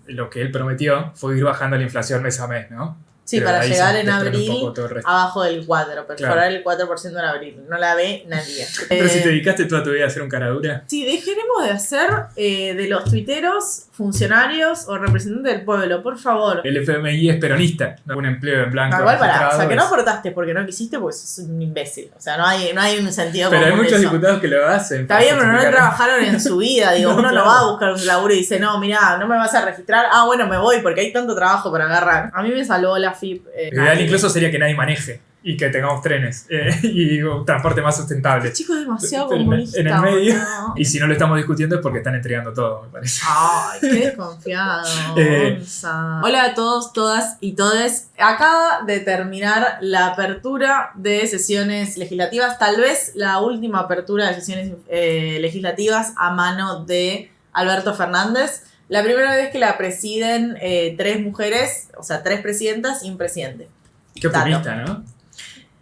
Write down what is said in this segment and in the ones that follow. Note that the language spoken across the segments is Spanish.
lo que él prometió fue ir bajando la inflación mes a mes, ¿no? Sí, Pero para ahí llegar se en desprende abril un poco todo el resto. abajo del 4, perforar Claro. el 4% en abril. No la ve nadie. Pero si te dedicaste toda tu vida a hacer un cara dura. Sí, dejaremos de hacer de los tuiteros funcionarios o representantes del pueblo, por favor. El FMI es peronista, ¿no? Un empleo en blanco. No, igual para, o sea, registrado que no es- aportaste porque no quisiste, pues sos un imbécil. O sea, no hay un sentido Pero hay común de muchos eso. diputados que lo hacen. Está bien, pero no justificar- trabajaron en su vida. Digo, No, uno claro. no va a buscar un laburo y dice, no, mirá, no me vas a registrar. Ah, bueno, me voy porque hay tanto trabajo para agarrar. A mí me salvó la FIP. Lo ideal incluso sería que nadie maneje y que tengamos trenes y un transporte más sustentable. Este chico es demasiado Pero comunista. en el medio. boludo. Y si no lo estamos discutiendo es porque están entregando todo, me parece. Ay, qué desconfiado. Eh. Gonza. Hola a todos, todas y todes. Acaba de terminar la apertura de sesiones legislativas, tal vez la última apertura de sesiones legislativas a mano de Alberto Fernández. La primera vez que la presiden 3 mujeres, o sea, 3 presidentas y un presidente. Qué optimista, ¿no?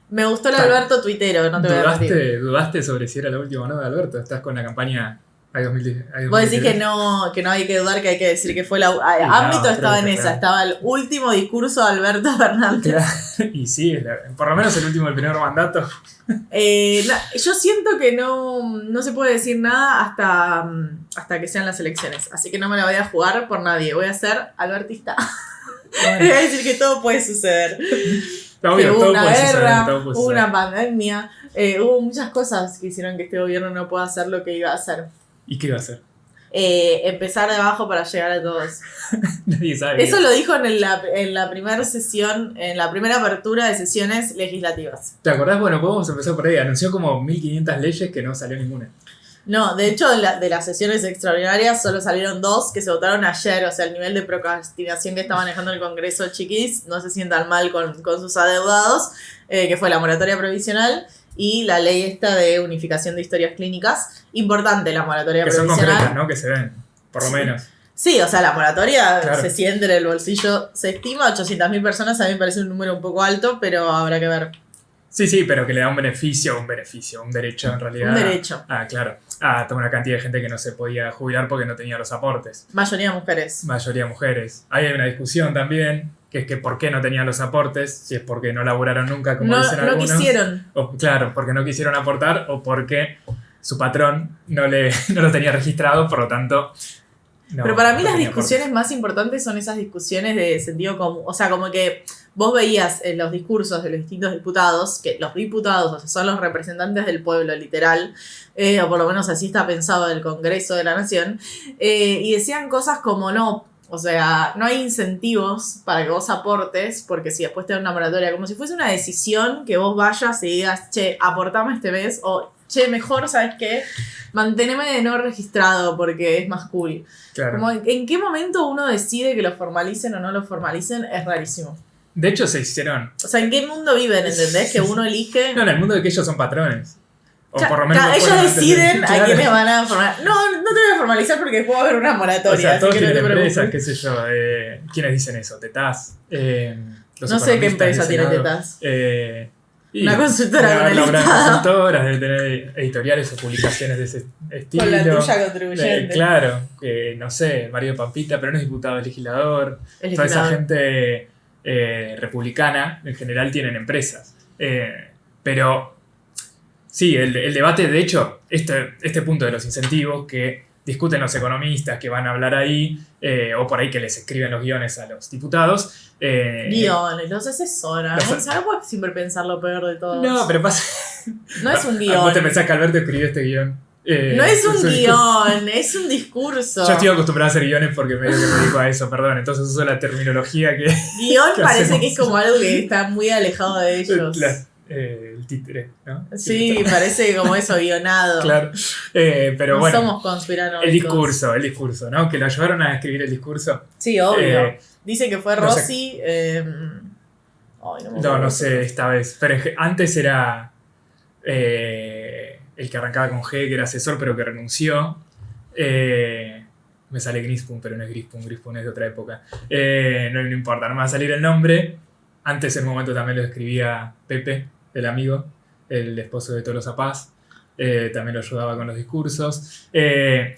Me gustó el Tal. Alberto tuitero, no te voy a mentir. ¿Dudaste sobre si era la última o no de Alberto? Estás con la campaña hay 2010. Vos decís que no hay que dudar, que hay que decir que fue la... Ámbito no, estaba en creo que esa, no. estaba el último discurso de Alberto Fernández. Claro, y sí, por lo menos el último del primer mandato. Yo siento que no se puede decir nada hasta que sean las elecciones, así que no me la voy a jugar por nadie, voy a ser albertista. Voy a decir que todo puede suceder. Está Que bien, hubo todo una puede suceder, guerra, todo puede hubo suceder. una pandemia, hubo muchas cosas que hicieron que este gobierno no pueda hacer lo que iba a hacer. ¿Y qué iba a hacer? Empezar de abajo para llegar a todos. Nadie sabe. Eso lo dijo en la primera sesión, en la primera apertura de sesiones legislativas. ¿Te acordás? Bueno, podemos empezar por ahí. Anunció como 1500 leyes que no salió ninguna. No, de hecho, de las sesiones extraordinarias solo salieron 2 que se votaron ayer. O sea, el nivel de procrastinación que está manejando el Congreso chiquis, no se sientan mal con sus adeudados, que fue la moratoria provisional y la ley esta de unificación de historias clínicas. Importante la moratoria Que son provisional. concretas, ¿no? Que se ven, por lo Sí. menos. Sí, o sea, la moratoria Claro. se siente en el bolsillo. Se estima 800.000 personas, a mí me parece un número un poco alto, pero habrá que ver. Sí, pero que le da un derecho en realidad. Un derecho. Claro. A toda una cantidad de gente que no se podía jubilar porque no tenía los aportes. Mayoría de mujeres. Mayoría mujeres. Ahí hay una discusión también, que es que por qué no tenían los aportes, si es porque no laburaron nunca, como dicen No algunos. quisieron. O, claro, porque no quisieron aportar o porque su patrón no lo tenía registrado, por lo tanto... no- Pero para mí no las tenía discusiones aportes. más importantes son esas discusiones de sentido común. O sea, como que vos veías en los discursos de los distintos diputados, que los diputados, o sea, son los representantes del pueblo, literal, o por lo menos así está pensado el Congreso de la Nación, y decían cosas como no, o sea, no hay incentivos para que vos aportes, porque si después te dan una moratoria, como si fuese una decisión que vos vayas y digas, che, aportame este mes, o che, mejor, ¿sabes qué? Manteneme de no registrado porque es más cool. Claro. Como en qué momento uno decide que lo formalicen o no lo formalicen es rarísimo. De hecho, se hicieron... O sea, ¿en qué mundo viven? ¿Entendés? Que uno elige... No, en el mundo de que ellos son patrones. O por lo menos Claro, lo ellos fueron antes de- deciden a Claro. quiénes van a formar. No te voy a formalizar porque después va a haber una moratoria. O sea, así todos que no te tienen empresas, preocupes. qué sé yo. ¿Quiénes dicen eso? Tetaz. Los No sé qué economistas empresa del tiene Senado. Tetaz. Y Una consultora con el una Estado. consultora, debe tener editoriales o publicaciones de ese estilo. Con la tuya contribuyente. Claro, no sé, Mario Pampita, pero no es diputado, es legislador. Es Toda esa legislador. gente republicana, en general, tienen empresas. Pero sí, el debate, de hecho, este punto de los incentivos que discuten los economistas que van a hablar ahí, o por ahí que les escriben los guiones a los diputados. Guiones, los asesoran. Los- ¿No puedes siempre pensar lo peor de todo? No, pero pasa. No es un ¿Vos guión. te pensás que Alberto escribió este guión? No es un discurso. guión, es un discurso. Yo estoy acostumbrado a hacer guiones porque medio que me dedico a eso, perdón. Entonces uso la terminología que. Guión ¿Qué parece hacemos? que es como algo que está muy alejado de ellos. El títere, ¿no? Sí, parece como eso, guionado. Claro. Pero No bueno. somos conspiranoicos. El discurso, ¿no? Que lo ayudaron a escribir el discurso. Sí, obvio. Eh, Dice que fue no sé. Rossi. Ay, me No, acuerdo. no sé esta vez. Pero antes era el que arrancaba con G, que era asesor, pero que renunció. Me sale Grispun, pero no es Grispun. Grispun es de otra época. No importa, no me va a salir el nombre. Antes en un momento también lo escribía Pepe, el amigo, el esposo de Tolosa Paz. También lo ayudaba con los discursos.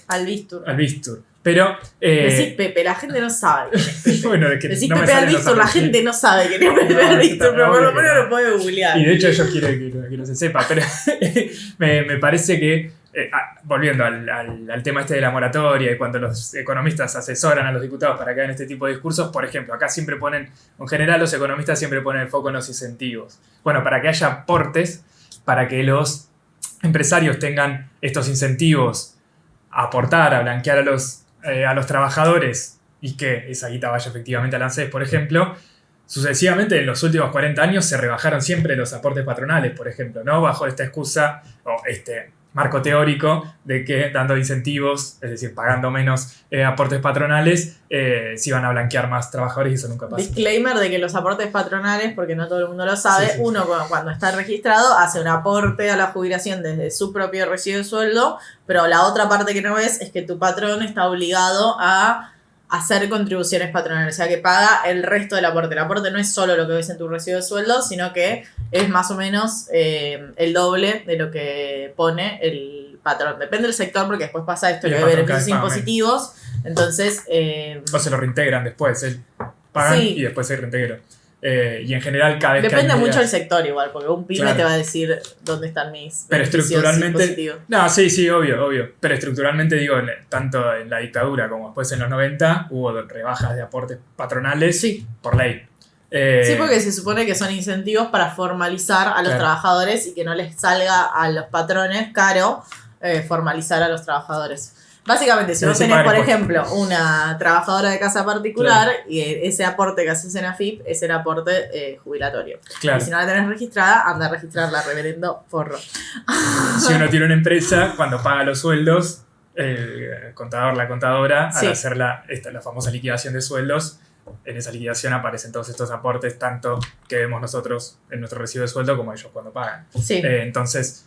Albistur. Albistur. Pero... Decís Pepe, la gente no sabe quién es Pepe. Bueno, es que Decís no me Pepe salen los Albizur, la apellidos. gente no sabe quién es Pepe No, Albizur, pero por lo obvio que menos no. lo puede googlear. Y de hecho ellos quieren que no se sepa, pero me parece que, volviendo al tema este de la moratoria y cuando los economistas asesoran a los diputados para que hagan este tipo de discursos, por ejemplo, acá siempre ponen, en general los economistas siempre ponen el foco en los incentivos. Bueno, para que haya aportes, para que los empresarios tengan estos incentivos a aportar, a blanquear a los trabajadores y que esa guita vaya efectivamente al ANSES, por ejemplo. Sucesivamente, en los últimos 40 años se rebajaron siempre los aportes patronales, por ejemplo, ¿no? Bajo esta excusa o este marco teórico de que dando incentivos, es decir, pagando menos aportes patronales, se iban a blanquear más trabajadores y eso nunca pasa. Disclaimer de que los aportes patronales, porque no todo el mundo lo sabe, Sí. uno cuando está registrado hace un aporte a la jubilación desde su propio recibo de sueldo, pero la otra parte que no ves es que tu patrón está obligado a hacer contribuciones patronales, o sea que paga el resto del aporte. El aporte no es solo lo que ves en tu recibo de sueldo, sino que es más o menos el doble de lo que pone el patrón. Depende del sector, porque después pasa esto, Y que el hay patrón beneficios cada vez paga impositivos, entonces... O se lo reintegran después, pagan Sí. y después se reintegran. Y en general cada vez Depende que hay mucho del medidas- sector igual, porque un pyme Claro. te va a decir dónde están mis Pero beneficios estructuralmente... impositivos. No, sí, obvio. Pero estructuralmente, digo, tanto en la dictadura como después en los 90, hubo rebajas de aportes patronales Sí. por ley. Sí, porque se supone que son incentivos para formalizar a los Claro. trabajadores y que no les salga a los patrones caro formalizar a los trabajadores. Básicamente, si Pero vos sí tenés, pagan por impuestos. ejemplo, una trabajadora de casa particular y ese aporte que haces en AFIP es el aporte jubilatorio. Claro. Y si no la tenés registrada, anda a registrarla, reverendo forro. Si uno tiene una empresa, cuando paga los sueldos, el contador, la contadora, Sí. al hacer la famosa liquidación de sueldos, en esa liquidación aparecen todos estos aportes, tanto que vemos nosotros en nuestro recibo de sueldo como ellos cuando pagan. Sí. Entonces,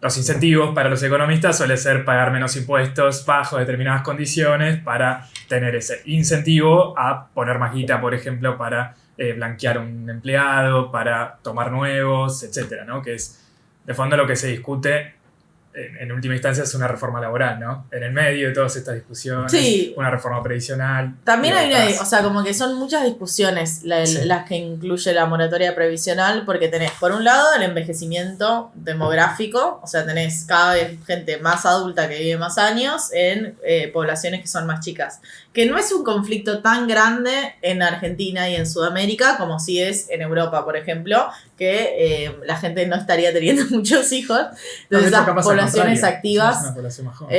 los incentivos para los economistas suele ser pagar menos impuestos bajo determinadas condiciones para tener ese incentivo a poner más guita, por ejemplo, para blanquear un empleado, para tomar nuevos, etcétera, ¿no? Que es, de fondo, lo que se discute en última instancia es una reforma laboral, ¿no? En el medio de todas estas discusiones, Sí. una reforma previsional. También hay una, detrás. o sea, como que son muchas discusiones Sí. las que incluye la moratoria previsional, porque tenés, por un lado, el envejecimiento demográfico, o sea, tenés cada vez gente más adulta que vive más años en poblaciones que son más chicas, que no es un conflicto tan grande en Argentina y en Sudamérica como sí es en Europa, por ejemplo, que la gente no estaría teniendo muchos hijos, No, de entonces hecho, esas capaz al poblaciones contrario, activas... somos una población más joven.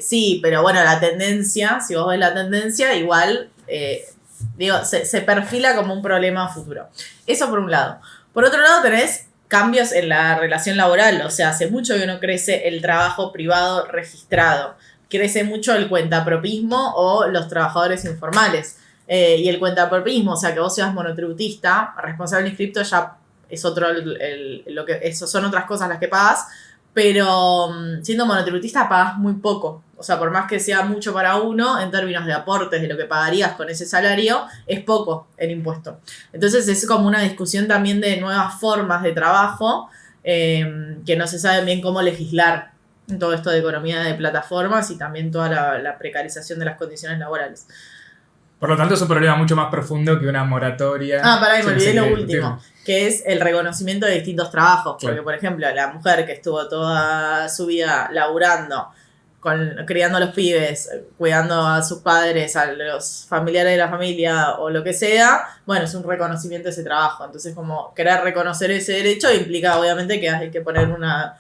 Sí, pero bueno, la tendencia, si vos ves la tendencia, igual, digo, se perfila como un problema futuro. Eso por un lado. Por otro lado tenés cambios en la relación laboral, o sea, hace mucho que no crece el trabajo privado registrado. Crece mucho el cuentapropismo o los trabajadores informales. Y el cuentapropismo, o sea, que vos seas monotributista, responsable inscripto ya es otro, lo que, eso son otras cosas las que pagas, pero siendo monotributista pagas muy poco. O sea, por más que sea mucho para uno, en términos de aportes de lo que pagarías con ese salario, es poco el impuesto. Entonces es como una discusión también de nuevas formas de trabajo que no se sabe bien cómo legislar en todo esto de economía de plataformas y también toda la precarización de las condiciones laborales. Por lo tanto, es un problema mucho más profundo que una moratoria. Pará, me Sí, olvidé sí, lo que último, discutir. que es el reconocimiento de distintos trabajos. Porque, Claro. por ejemplo, la mujer que estuvo toda su vida laburando, criando a los pibes, cuidando a sus padres, a los familiares de la familia o lo que sea, bueno, es un reconocimiento de ese trabajo. Entonces, como querer reconocer ese derecho implica, obviamente, que hay que poner una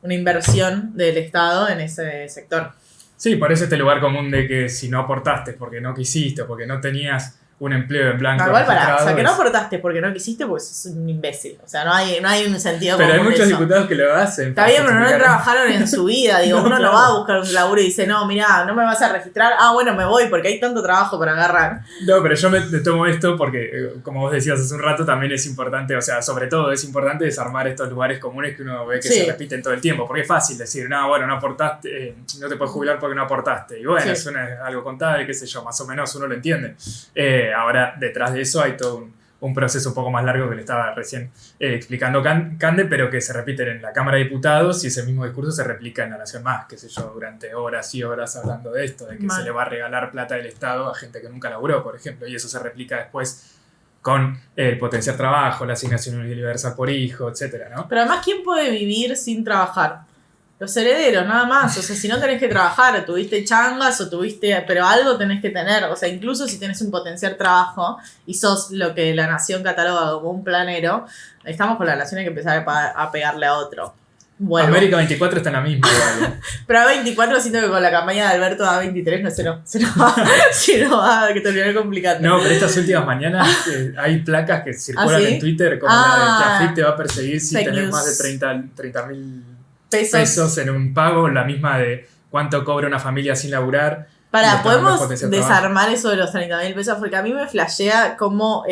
inversión del Estado en ese sector. Sí, por eso este lugar común de que si no aportaste porque no quisiste o porque no tenías un empleo en blanco. Igual para, o sea, registrado, que no es- aportaste porque no quisiste, pues sos un imbécil. O sea, no hay un sentido Pero hay común de muchos eso. diputados que lo hacen. Está para bien, pero no justificar- trabajaron en su vida. Digo, No, uno claro. no va a buscar un laburo y dice, no, mirá, no me vas a registrar. Ah, bueno, me voy porque hay tanto trabajo para agarrar. No, pero yo me tomo esto porque, como vos decías hace un rato, también es importante, o sea, sobre todo es importante desarmar estos lugares comunes que uno ve que Sí. se repiten todo el tiempo. Porque es fácil decir, no, bueno, no aportaste, no te puedes jubilar porque no aportaste. Y bueno, Sí. suena algo contable, qué sé yo, más o menos uno lo entiende. Ahora, detrás de eso hay todo un proceso un poco más largo que le estaba recién explicando Cande, pero que se repite en la Cámara de Diputados y ese mismo discurso se replica en La Nación Más, qué sé yo, durante horas y horas hablando de esto, de que se le va a regalar plata del Estado a gente que nunca laburó, por ejemplo, y eso se replica después con el potenciar trabajo, la asignación universal por hijo, etcétera, ¿no? Pero además, ¿quién puede vivir sin trabajar? Los herederos, nada más. O sea, si no tenés que trabajar, tuviste changas o tuviste... Pero algo tenés que tener. O sea, incluso si tenés un potenciar trabajo y sos lo que la Nación cataloga como un planero, estamos con la Nación, hay que empezar a pegarle a otro. Bueno. América 24 está en la misma igual. Pero A24 siento que con la campaña de Alberto A23 no se nos va que terminar complicando. No, pero estas últimas mañanas hay placas que circulan en Twitter como la de que AFIP te va a perseguir si tenés news. más de 30.000 pesos en un pago, la misma de cuánto cobra una familia sin laburar. ¿Podemos desarmar eso de los 30.000 pesos? Porque a mí me flashea cómo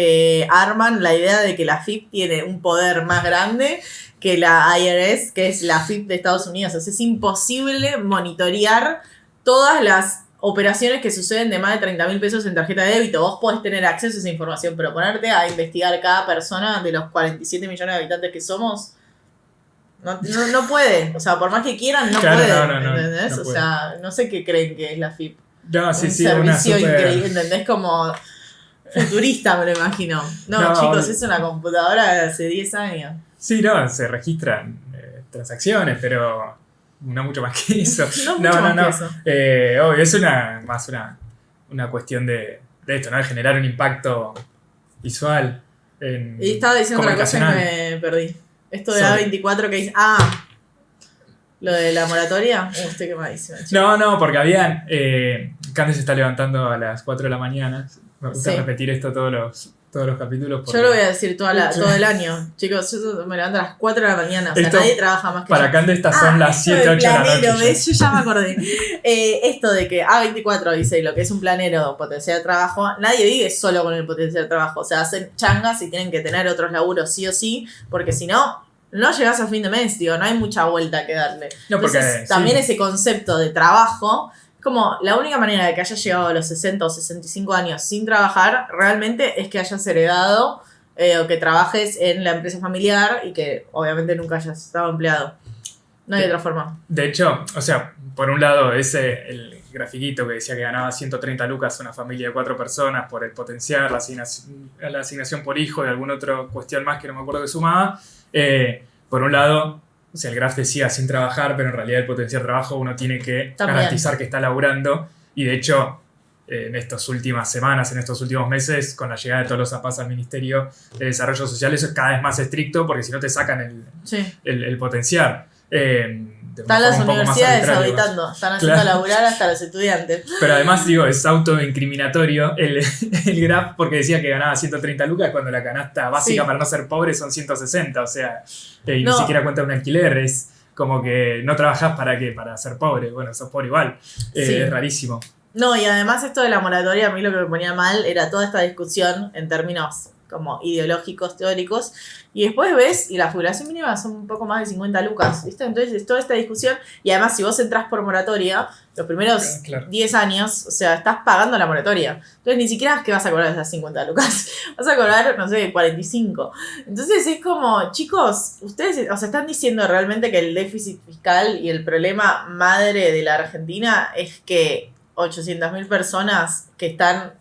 arman la idea de que la AFIP tiene un poder más grande que la IRS, que es la AFIP de Estados Unidos. O sea, es imposible monitorear todas las operaciones que suceden de más de 30.000 pesos en tarjeta de débito. Vos podés tener acceso a esa información, pero ponerte a investigar cada persona de los 47 millones de habitantes que somos... No puede, o sea, por más que quieran, no claro, puede, no, ¿entendés? No o puede. sea, no sé qué creen que es la FIP. No, sí, un sí, servicio una increíble, ¿entendés? Como futurista, me lo imagino. No, chicos, es una computadora de hace 10 años. Sí, no, se registran transacciones, pero no mucho más que eso. no. Obvio, es más una cuestión de esto, ¿no? De generar un impacto visual. Y estaba diciendo otra cosa y me perdí. Esto de A24 que dice... lo de la moratoria. Estoy quemadísima. No, porque habían... Cande se está levantando a las 4 de la mañana. Me gusta repetir esto todos los capítulos. Porque... Yo lo voy a decir todo el año. Chicos, yo me levanto a las 4 de la mañana. O sea, nadie trabaja más que para yo. Cande estas son las 7, 8 de la noche. ¿Ves? Yo ya me acordé. Esto de que A24 dice lo que es un planero potencial de trabajo, nadie vive solo con el potencial de trabajo. O sea, hacen changas y tienen que tener otros laburos sí o sí, porque si no llegás a fin de mes, digo, no hay mucha vuelta que darle. No, porque, entonces, también ese concepto de trabajo, como la única manera de que hayas llegado a los 60 o 65 años sin trabajar, realmente es que hayas heredado o que trabajes en la empresa familiar y que obviamente nunca hayas estado empleado. No hay otra forma. De hecho, o sea, por un lado, el grafiquito que decía que ganaba 130 lucas una familia de 4 personas por el potenciar, la asignación por hijo y alguna otra cuestión más que no me acuerdo que sumaba. Por un lado, o sea, el graf decía sin trabajar, pero en realidad el potencial trabajo uno tiene que garantizar que está laburando. Y de hecho, en estas últimas semanas, en estos últimos meses, con la llegada de todos los APAS al Ministerio de Desarrollo Social, eso es cada vez más estricto porque si no te sacan el potencial. Están las universidades auditando, están haciendo laburar hasta los estudiantes. Pero además, digo, es autoincriminatorio el graph porque decía que ganaba 130 lucas cuando la canasta básica para no ser pobre son 160, o sea, y ni siquiera cuenta un alquiler, es como que no trabajás para qué, para ser pobre, bueno, sos pobre igual, es rarísimo. No, y además esto de la moratoria, a mí lo que me ponía mal era toda esta discusión en términos como ideológicos, teóricos, y después ves, y la jubilación mínima son un poco más de 50 lucas, ¿viste? Entonces toda esta discusión, y además si vos entras por moratoria, los primeros 10 años, o sea, estás pagando la moratoria, entonces ni siquiera es que vas a cobrar esas 50 lucas, vas a cobrar, no sé, 45, entonces es como, chicos, ustedes, o sea, están diciendo realmente que el déficit fiscal y el problema madre de la Argentina es que 800.000 personas que están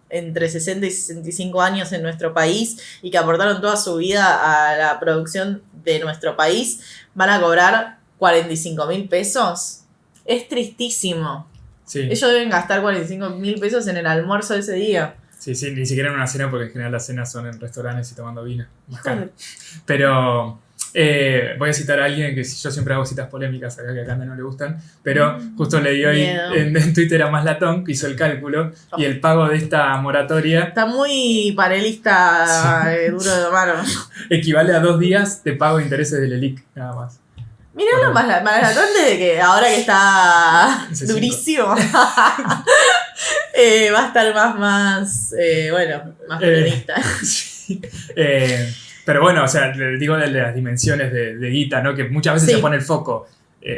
entre 60 y 65 años en nuestro país y que aportaron toda su vida a la producción de nuestro país, van a cobrar 45.000 pesos. Es tristísimo. Sí. Ellos deben gastar 45.000 pesos en el almuerzo de ese día. Sí, ni siquiera en una cena, porque en general las cenas son en restaurantes y tomando vino. Pero voy a citar a alguien que yo siempre hago citas polémicas acá que a Cande no le gustan, pero justo leí hoy en Twitter a Maslatón que hizo el cálculo y el pago de esta moratoria está muy panelista, duro de mano. Equivale a 2 días de pago de intereses del ELIC, nada más. Mirá Maslatón desde que ahora que está durísimo va a estar más panelista. Sí. Pero bueno, o sea, digo de las dimensiones de guita, ¿no? Que muchas veces se pone el foco.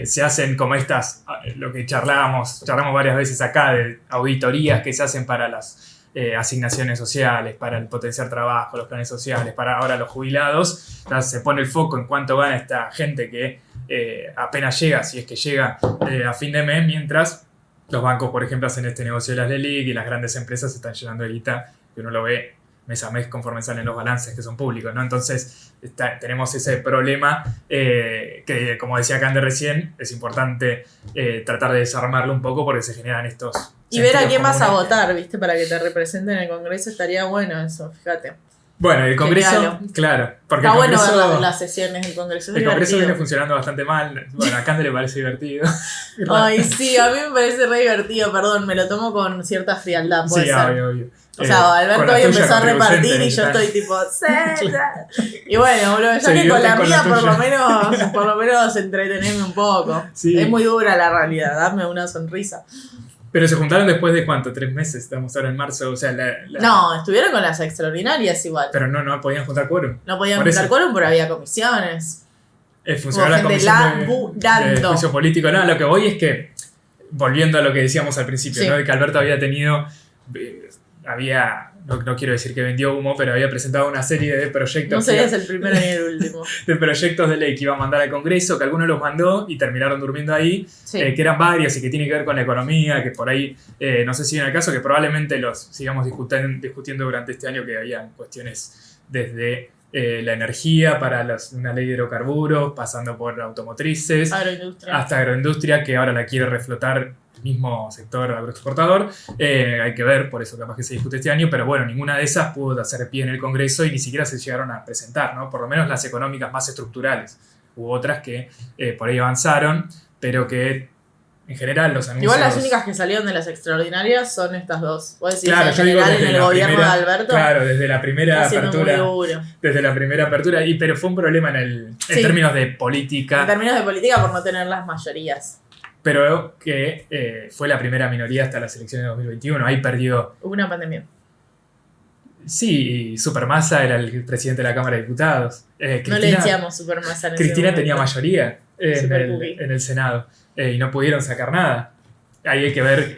Se hacen como estas, lo que charlamos varias veces acá, de auditorías que se hacen para las asignaciones sociales, para el potenciar trabajo, los planes sociales, para ahora los jubilados. Entonces se pone el foco en cuánto gana esta gente que apenas llega, si es que llega a fin de mes, mientras los bancos, por ejemplo, hacen este negocio de las LELIQ y las grandes empresas se están llenando de guita, que uno lo ve mes a mes conforme salen los balances que son públicos, ¿no? Entonces tenemos ese problema que, como decía Cande recién, es importante tratar de desarmarlo un poco porque se generan estos... Y ver a sentidos quién vas a comunes. votar, ¿viste? Para que te representen en el Congreso estaría bueno eso, fíjate. Bueno, el Congreso, Genial. claro, porque Está el bueno Congreso, ver las sesiones del Congreso. Es el Congreso divertido. viene funcionando bastante mal. Bueno, a Cande le parece divertido. Ay, sí, a mí me parece re divertido, perdón, me lo tomo con cierta frialdad, puede Sí, ser. obvio. O sea, Alberto con la hoy tuya empezó a repartir y contribuyente, yo tal. estoy tipo, sí. Y bueno, boludo, ya Se que con la divierten con mía la por lo menos entretenerme un poco. Sí. Es muy dura la realidad, dame una sonrisa. Pero se juntaron después de ¿cuánto? 3 meses, estamos ahora en marzo, o sea, No, estuvieron con las extraordinarias igual. Pero no podían juntar quórum. No podían Por juntar eso. quórum, pero había comisiones. Funcionó la gente comisión de laburando. juicio político. No, lo que voy es que, volviendo a lo que decíamos al principio, Sí. ¿no? De que Alberto había tenido, no quiero decir que vendió humo, pero había presentado una serie de proyectos, No serías el primero ni el último. de proyectos de ley que iba a mandar al Congreso, que algunos los mandó y terminaron durmiendo ahí, Sí. que eran varios y que tienen que ver con la economía, que por ahí, no sé si viene el caso, que probablemente los sigamos discutiendo durante este año, que había cuestiones desde la energía para una ley de hidrocarburos, pasando por automotrices, Agroindustria. hasta agroindustria, que ahora la quiere reflotar el mismo sector agroexportador. Hay que ver, por eso capaz que se discute este año, pero bueno, ninguna de esas pudo hacer pie en el Congreso y ni siquiera se llegaron a presentar, ¿no? Por lo menos las económicas más estructurales. Hubo otras que por ahí avanzaron, pero que en general los anuncios... Igual las únicas que salieron de las extraordinarias son estas dos. Vos decís Claro, en yo digo general en desde el la gobierno primera, de Alberto. claro, desde la primera Está siendo apertura. muy duro. Desde la primera apertura, pero fue un problema en Sí. términos de política. En términos de política por no tener las mayorías. Pero que fue la primera minoría hasta las elecciones de 2021. Ahí perdió. Hubo una pandemia. Sí, Supermassa era el presidente de la Cámara de Diputados. No le decíamos Supermassa en ese Cristina momento. tenía mayoría Super cookie. en el Senado y no pudieron sacar nada. Ahí hay que ver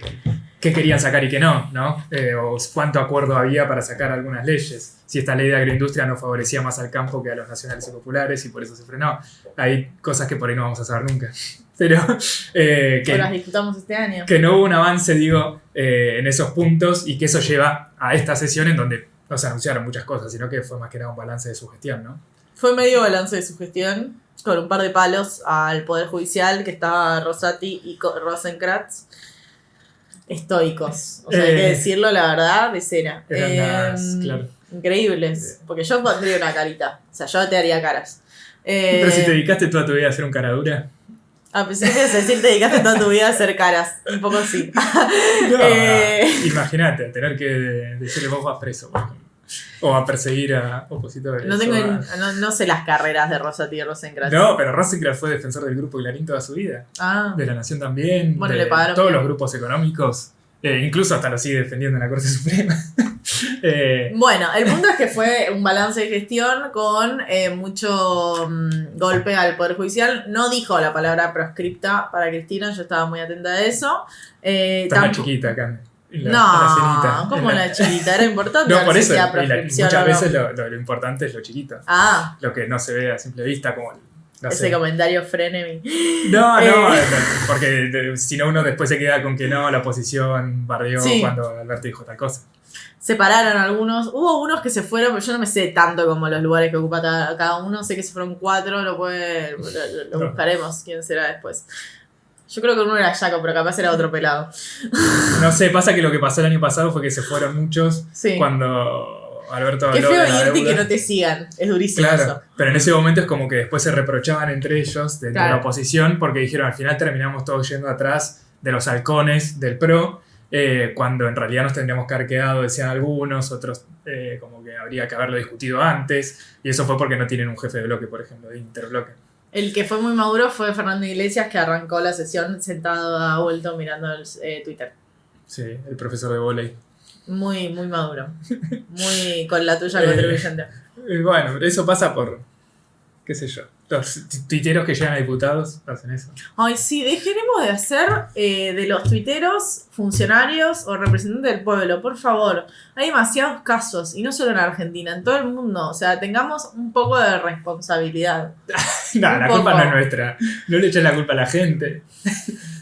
qué querían sacar y qué no, ¿no? O cuánto acuerdo había para sacar algunas leyes. Si esta ley de agroindustria no favorecía más al campo que a los nacionales y populares y por eso se frenó. Hay cosas que por ahí no vamos a saber nunca. Pero O las que, disfrutamos este año. que no hubo un avance, digo, en esos puntos y que eso lleva a esta sesión en donde no se anunciaron muchas cosas, sino que fue más que nada un balance de su gestión, ¿no? Fue medio balance de su gestión, con un par de palos al Poder Judicial, que estaba Rosati y Rosenkrantz. Estoicos. O sea, hay que decirlo, la verdad, de cera. Claro. Increíbles. Porque yo pondría una carita. O sea, yo te haría caras. Pero si te dedicaste toda tu vida a hacer un cara dura. A pesar de decir, te dedicaste toda tu vida a hacer caras. Un poco sí. Imagínate, tener que decirle vos vas preso, por ejemplo. O a perseguir a opositores. No sé las carreras de Rosati y Rosenkrantz. No, pero Rosenkrantz fue defensor del grupo Clarín toda su vida. Ah, De La Nación también. Bueno, de le pagaron todos bien. los grupos económicos. Incluso hasta lo sigue defendiendo en la Corte Suprema. bueno, el punto es que fue un balance de gestión con mucho golpe al Poder Judicial. No dijo la palabra proscripta para Cristina, yo estaba muy atenta a eso. Está la chiquita acá. En la No, cenita. como la chiquita, era importante. No, por sé eso. si era y proscripción muchas o no. veces lo importante es lo chiquito. Ah, Lo que no se ve a simple vista, como. No ese sé. comentario frenemy. No, porque si no uno después se queda con que no, la oposición bardeó Sí. cuando Alberto dijo tal cosa. Separaron algunos. Hubo unos que se fueron, pero yo no me sé tanto como los lugares que ocupa cada uno. Sé que se fueron 4, lo buscaremos quién será después. Yo creo que uno era Jaco, pero capaz era otro pelado. No sé, pasa que lo que pasó el año pasado fue que se fueron muchos Sí. cuando Alberto Qué habló feo de la irte y que deuda. no te sigan. Es durísimo Claro, eso. pero en ese momento es como que después se reprochaban entre ellos, de Claro. la oposición, porque dijeron al final terminamos todos yendo atrás de los halcones del PRO, cuando en realidad nos tendríamos que haber quedado, decían algunos, otros como que habría que haberlo discutido antes, y eso fue porque no tienen un jefe de bloque, por ejemplo, de interbloque. El que fue muy maduro fue Fernando Iglesias, que arrancó la sesión sentado a vuelto mirando el Twitter. Sí, el profesor de vóley. Muy, muy maduro. Muy con la tuya Eh, contribuyente. Bueno, eso pasa por, qué sé yo. Los tuiteros que llegan a diputados hacen eso. Ay, sí, dejaremos de hacer de los tuiteros funcionarios o representantes del pueblo, por favor. Hay demasiados casos, y no solo en Argentina, en todo el mundo. O sea, tengamos un poco de responsabilidad. No, la culpa no es nuestra. No le echen la culpa a la gente.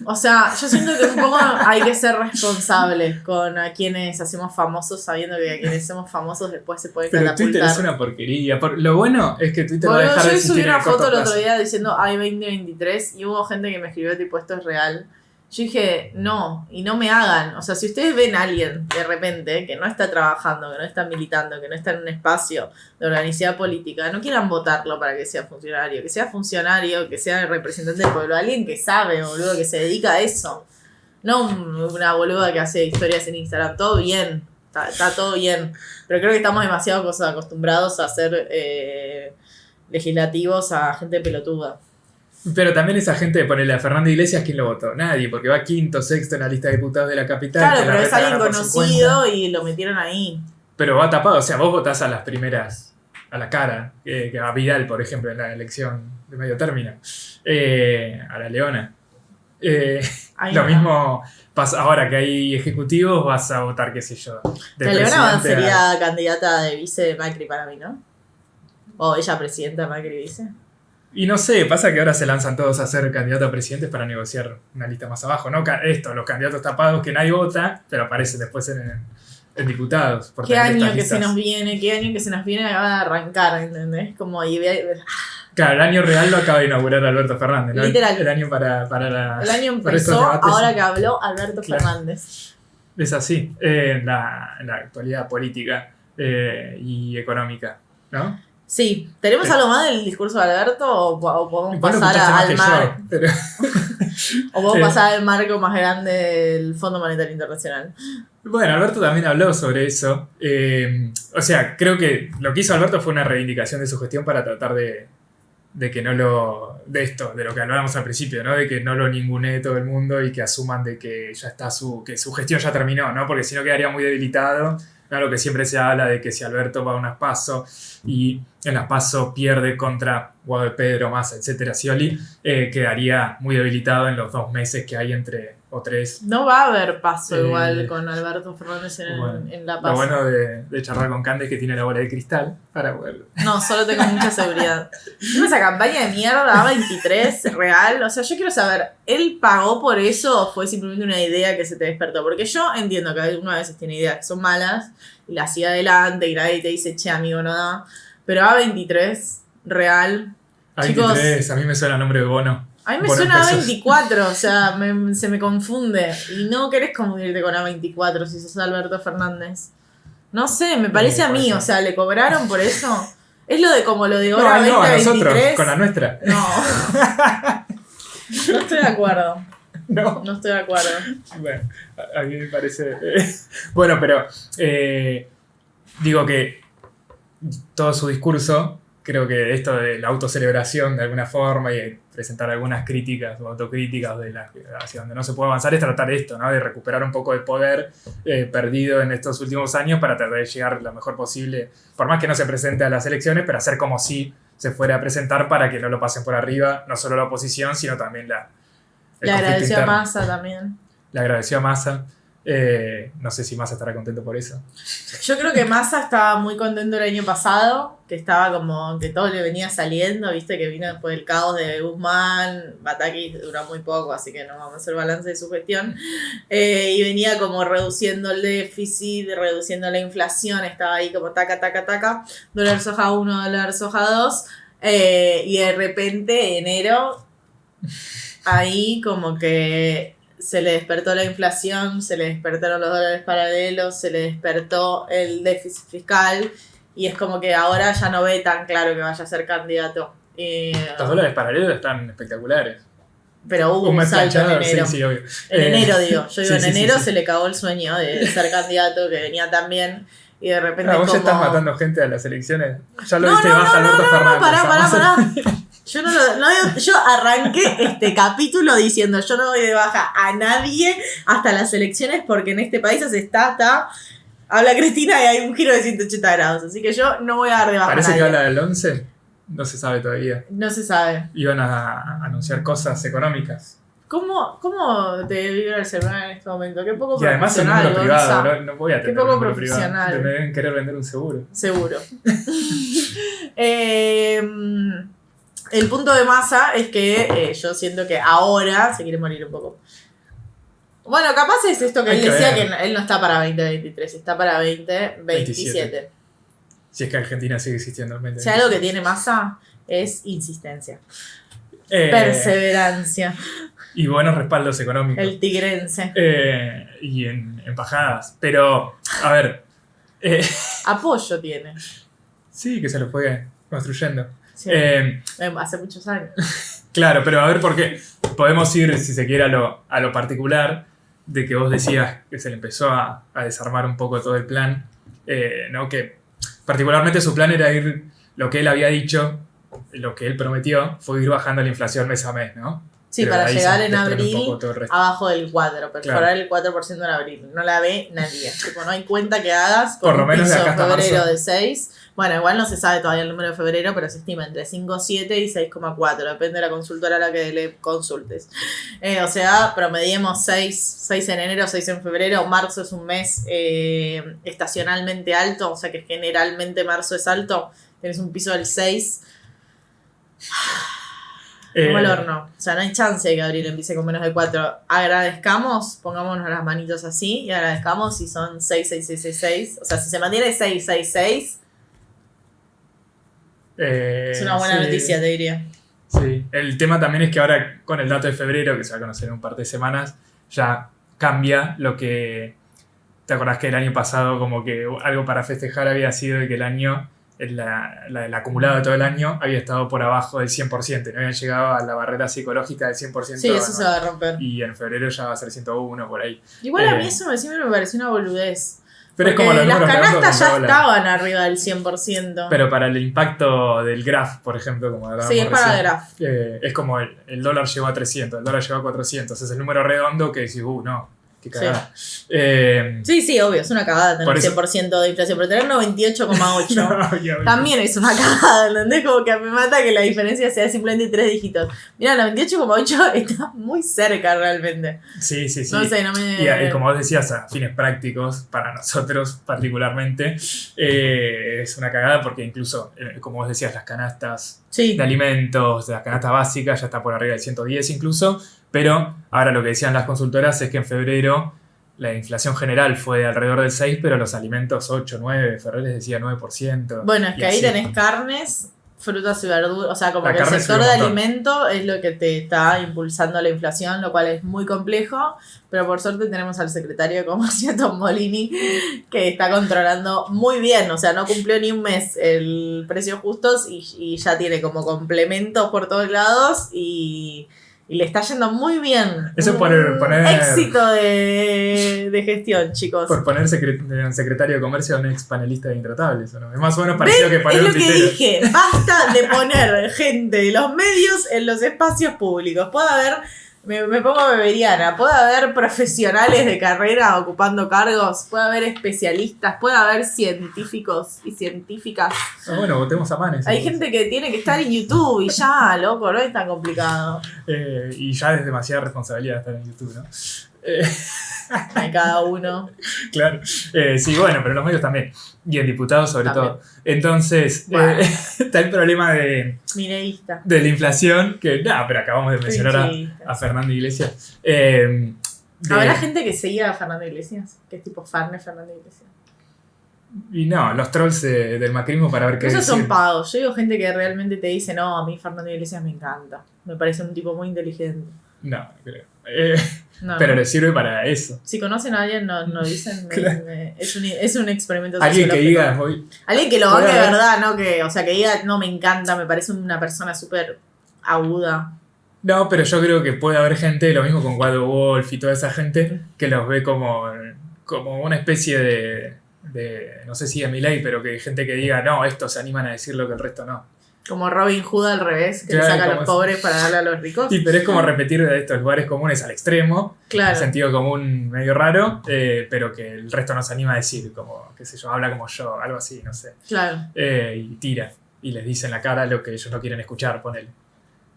O sea, yo siento que un poco hay que ser responsables con a quienes hacemos famosos, sabiendo que a quienes hacemos famosos después se puede Pero catapultar. Twitter es una porquería. Lo bueno es que Twitter va a dejar de Yo existir subí en una el corto foto el otro plazo. día diciendo hay 2023 y hubo gente que me escribió tipo esto es real. Yo dije, no, y no me hagan. O sea, si ustedes ven a alguien de repente que no está trabajando, que no está militando, que no está en un espacio de organicidad política, no quieran votarlo para que sea funcionario. Que sea funcionario, que sea el representante del pueblo. Alguien que sabe, boludo, que se dedica a eso. No una boluda que hace historias en Instagram. Todo bien, está todo bien. Pero creo que estamos demasiado acostumbrados a ser legislativos a gente pelotuda. Pero también esa gente de ponerle a Fernando Iglesias, ¿quién lo votó? Nadie, porque va quinto, sexto en la lista de diputados de la capital. Claro, que la pero es reta alguien gana por conocido 50. y lo metieron ahí. Pero va tapado, o sea, vos votás a las primeras, a la cara, que a Vidal, por ejemplo, en la elección de medio término, a la Leona. Ahí Lo no. mismo pasa ahora que hay ejecutivos, vas a votar, qué sé yo, de La Leona presidente sería candidata de vice de Macri para mí, ¿no? O ella presidenta de Macri vice. Y no sé, pasa que ahora se lanzan todos a ser candidatos a presidentes para negociar una lista más abajo, ¿no? Los candidatos tapados que nadie vota, pero aparecen después en diputados. Por ¿Qué tener año estas que se listas. nos viene? ¿Qué año que se nos viene va a arrancar? ¿Entendés? Como Claro, el año real lo acaba de inaugurar Alberto Fernández, ¿no? Literal. El año para la... el año para estos empezó debates. ahora que habló Alberto Claro. Fernández. Es así, en la actualidad política y económica, ¿no? Sí, ¿tenemos Sí. algo más del discurso de Alberto o podemos Vos lo pasar escuchaste más al que mar? yo, pero... O podemos Sí. pasar al marco más grande del Fondo Monetario Internacional. Bueno, Alberto también habló sobre eso. O sea, creo que lo que hizo Alberto fue una reivindicación de su gestión para tratar de que no lo... De esto, de lo que hablábamos al principio, ¿no? De que no lo ningunee todo el mundo y que asuman de que ya está que su gestión ya terminó, ¿no? Porque si no quedaría muy debilitado. Claro que siempre se habla de que si Alberto va a unas PASO y en las PASO pierde contra Guado de Pedro, Massa, etcétera, Scioli, quedaría muy debilitado en los 2 meses que hay o 3. No va a haber paso Eh, igual con Alberto Fernández Bueno, en La Lo Paz. bueno de charlar con Cande es que tiene la bola de cristal para poder... No, solo tengo mucha seguridad. Esa campaña de mierda A23 real, o sea, yo quiero saber, ¿él pagó por eso o fue simplemente una idea que se te despertó? Porque yo entiendo que uno a veces tiene ideas que son malas y las sigue adelante y nadie te dice, che, amigo, no da. Pero A23 real, chicos, A23, a mí me suena el nombre de Bono. a mí me Bono suena Pesos. A24, o sea, se me confunde. Y no querés confundirte con A24 si sos Alberto Fernández. No sé, me parece a mí, puede o sea, ¿le cobraron por eso? Es lo de como lo de No, hora no, a 2023. nosotros, con la nuestra. No. No estoy de acuerdo. No. No estoy de acuerdo. Bueno, a mí me parece... bueno, pero digo que todo su discurso, creo que esto de la autocelebración de alguna forma y presentar algunas críticas o autocríticas hacia donde no se puede avanzar es tratar esto, ¿no? De recuperar un poco de poder perdido en estos últimos años para tratar de llegar lo mejor posible, por más que no se presente a las elecciones, pero hacer como si se fuera a presentar para que no lo pasen por arriba, no solo la oposición, sino también el Le conflicto agradeció a interno. Massa también. Le agradeció a Massa. No sé si Massa estará contento por eso. Yo creo que Massa estaba muy contento el año pasado, que estaba como que todo le venía saliendo, viste que vino después del caos de Guzmán, Bataki duró muy poco, así que no vamos a hacer balance de su gestión, y venía como reduciendo el déficit, reduciendo la inflación, estaba ahí como taca, taca, taca, dólar soja 1, dólar soja 2, y de repente enero, ahí como que se le despertó la inflación, se le despertaron los dólares paralelos, se le despertó el déficit fiscal y es como que ahora ya no ve tan claro que vaya a ser candidato. Los dólares paralelos están espectaculares. Pero hubo un mes salto en planchado, enero. sí, obvio. En enero digo, yo digo, sí, en sí, enero sí. se le cagó el sueño de ser candidato que venía tan bien y de repente Vos ya como... estás matando gente a las elecciones. Ya lo No, viste no, baja no, Alberto no, Fernández. pará. Yo yo arranqué este capítulo diciendo yo no doy de baja a nadie hasta las elecciones porque en este país se está, habla Cristina y hay un giro de 180 grados, así que yo no voy a dar de baja Parece a que nadie. habla del 11. No se sabe todavía. No se sabe. Iban a anunciar cosas económicas. ¿Cómo te vibra el celular en este momento? Qué poco Y además son profesional, números privados, Gonza. no voy a tener Qué poco un número profesional. privado. Me deben querer vender un seguro. Seguro. El punto de Massa es que yo siento que ahora se quiere morir un poco. Bueno, capaz es esto que Hay él que decía, ver. que él no está para 2023, está para 2027. Si es que Argentina sigue existiendo en 2020. Si algo que tiene Massa es insistencia, Eh, perseverancia, Y buenos respaldos económicos. el tigrense. Y en embajadas. Pero, a ver. Apoyo tiene. Sí, que se lo fue construyendo. Sí, hace muchos años. Claro, pero a ver por qué. Podemos ir, si se quiere, a lo particular, de que vos decías que se le empezó a desarmar un poco todo el plan. ¿No? Que particularmente su plan era ir, lo que él había dicho, lo que él prometió, fue ir bajando la inflación mes a mes, ¿no? Sí, Pero para ahí llegar se en desprende un abril poco todo el resto. abajo del 4, perforar Claro. el 4% en abril. No la ve nadie. Tipo, no hay cuenta que hagas con Por lo un menos de piso acá en hasta febrero marzo. de 6. Bueno, igual no se sabe todavía el número de febrero, pero se estima entre 5,7 y 6,4. Depende de la consultora a la que le consultes. O sea, promediemos 6 en enero, 6 en febrero. Marzo es un mes estacionalmente alto, o sea que generalmente marzo es alto. Tienes un piso del 6. Como el horno. O sea, no hay chance de que abril empiece con menos de 4. Agradezcamos, pongámonos las manitos así y agradezcamos si son 6, 6, 6, 6, 6. O sea, si se mantiene 6, 6, 6, es una buena Sí. noticia, te diría. Sí, el tema también es que ahora con el dato de febrero, que se va a conocer en un par de semanas, ya cambia lo que... ¿Te acordás que el año pasado como que algo para festejar había sido de que el año, el acumulado de todo el año, había estado por abajo del 100%, no habían llegado a la barrera psicológica del 100%? Sí, eso se va a romper. Y en febrero ya va a ser 101 por ahí. Igual a mí eso siempre me pareció una boludez. Pero es Porque como los las números redondos canastas ya con dólar. estaban arriba del 100%. Pero para el impacto del graph, por ejemplo, como hablábamos Sí, es para recién, graph. es como el dólar llegó a 300, el dólar llegó a 400, es el número redondo que decís, no, qué cagada. Sí, obvio, es una cagada tener Por eso- 100% de inflación, pero tener 98,8 No, ya, también es una cagada, ¿entendés? Como que me mata que la diferencia sea simplemente 3 dígitos. Mira, 98,8 está muy cerca realmente. Sí. No sé, no me... Y como vos decías, a fines prácticos, para nosotros particularmente, es una cagada porque incluso, como vos decías, las canastas Sí, de alimentos, de las canastas básicas, ya está por arriba del 110 incluso, pero ahora lo que decían las consultoras es que en febrero la inflación general fue de alrededor del 6, pero los alimentos 8, 9, Ferrer les decía 9%. bueno, es y que ahí así. tenés carnes, frutas y verduras, o sea, como La que el carne sector sube de un montón. alimento es lo que te está impulsando la inflación, lo cual es muy complejo, pero por suerte tenemos al secretario de Comercio, Tom Bolini, que está controlando muy bien, o sea, no cumplió ni un mes el precios justos y ya tiene como complementos por todos lados y le está yendo muy bien. Eso es Un poner- éxito de gestión, chicos. Por poner secretario de comercio a un ex panelista de Intratables, ¿o no? Es más o menos parecido que poner Es lo un que tuitero. dije, basta de poner gente de los medios en los espacios públicos. Puede haber, me pongo beberiana, puede haber profesionales de carrera ocupando cargos, puede haber especialistas, puede haber científicos y científicas. Bueno, votemos a Manes. Hay entonces. gente que tiene que estar en YouTube y ya, loco, no es tan complicado. Y ya es demasiada responsabilidad estar en YouTube, ¿no? Hay cada uno. Claro. Sí, bueno, pero en los medios también. Y en diputados sobre También. todo. Entonces, Bueno. está el problema de Mineísta. la inflación, que nada, pero acabamos de mencionar Trinchista. a Fernando Iglesias. De- ¿Habrá gente que seguía a Fernando Iglesias? Que es tipo fan de Fernando Iglesias. Y no, los trolls del macrismo para ver qué Esos son decir. pagos. Yo digo gente que realmente te dice, no, a mí Fernando Iglesias me encanta. Me parece un tipo muy inteligente. No, creo. No, Pero no. le sirve para eso. Si conocen a alguien, no dicen. Claro. Es un experimento Alguien que sociológico. diga, voy. Alguien que lo Puede haga de haber- verdad, ¿no? Que, o sea, que diga, no, me encanta, me parece una persona súper aguda. No, pero yo creo que puede haber gente, lo mismo con Waldo Wolf y toda esa gente, que los ve como una especie de no sé si de Milei, pero que gente que diga, no, estos se animan a decir lo que el resto no. Como Robin Hood al revés, que Claro, le saca a como los es- pobres para darle a los ricos. Sí, pero es como repetir de estos lugares comunes al extremo, Claro. sentido común medio raro, pero que el resto no se anima a decir, como, qué sé yo, habla como yo, algo así, no sé. Claro. Y tira. y les dice en la cara lo que ellos no quieren escuchar, ponele.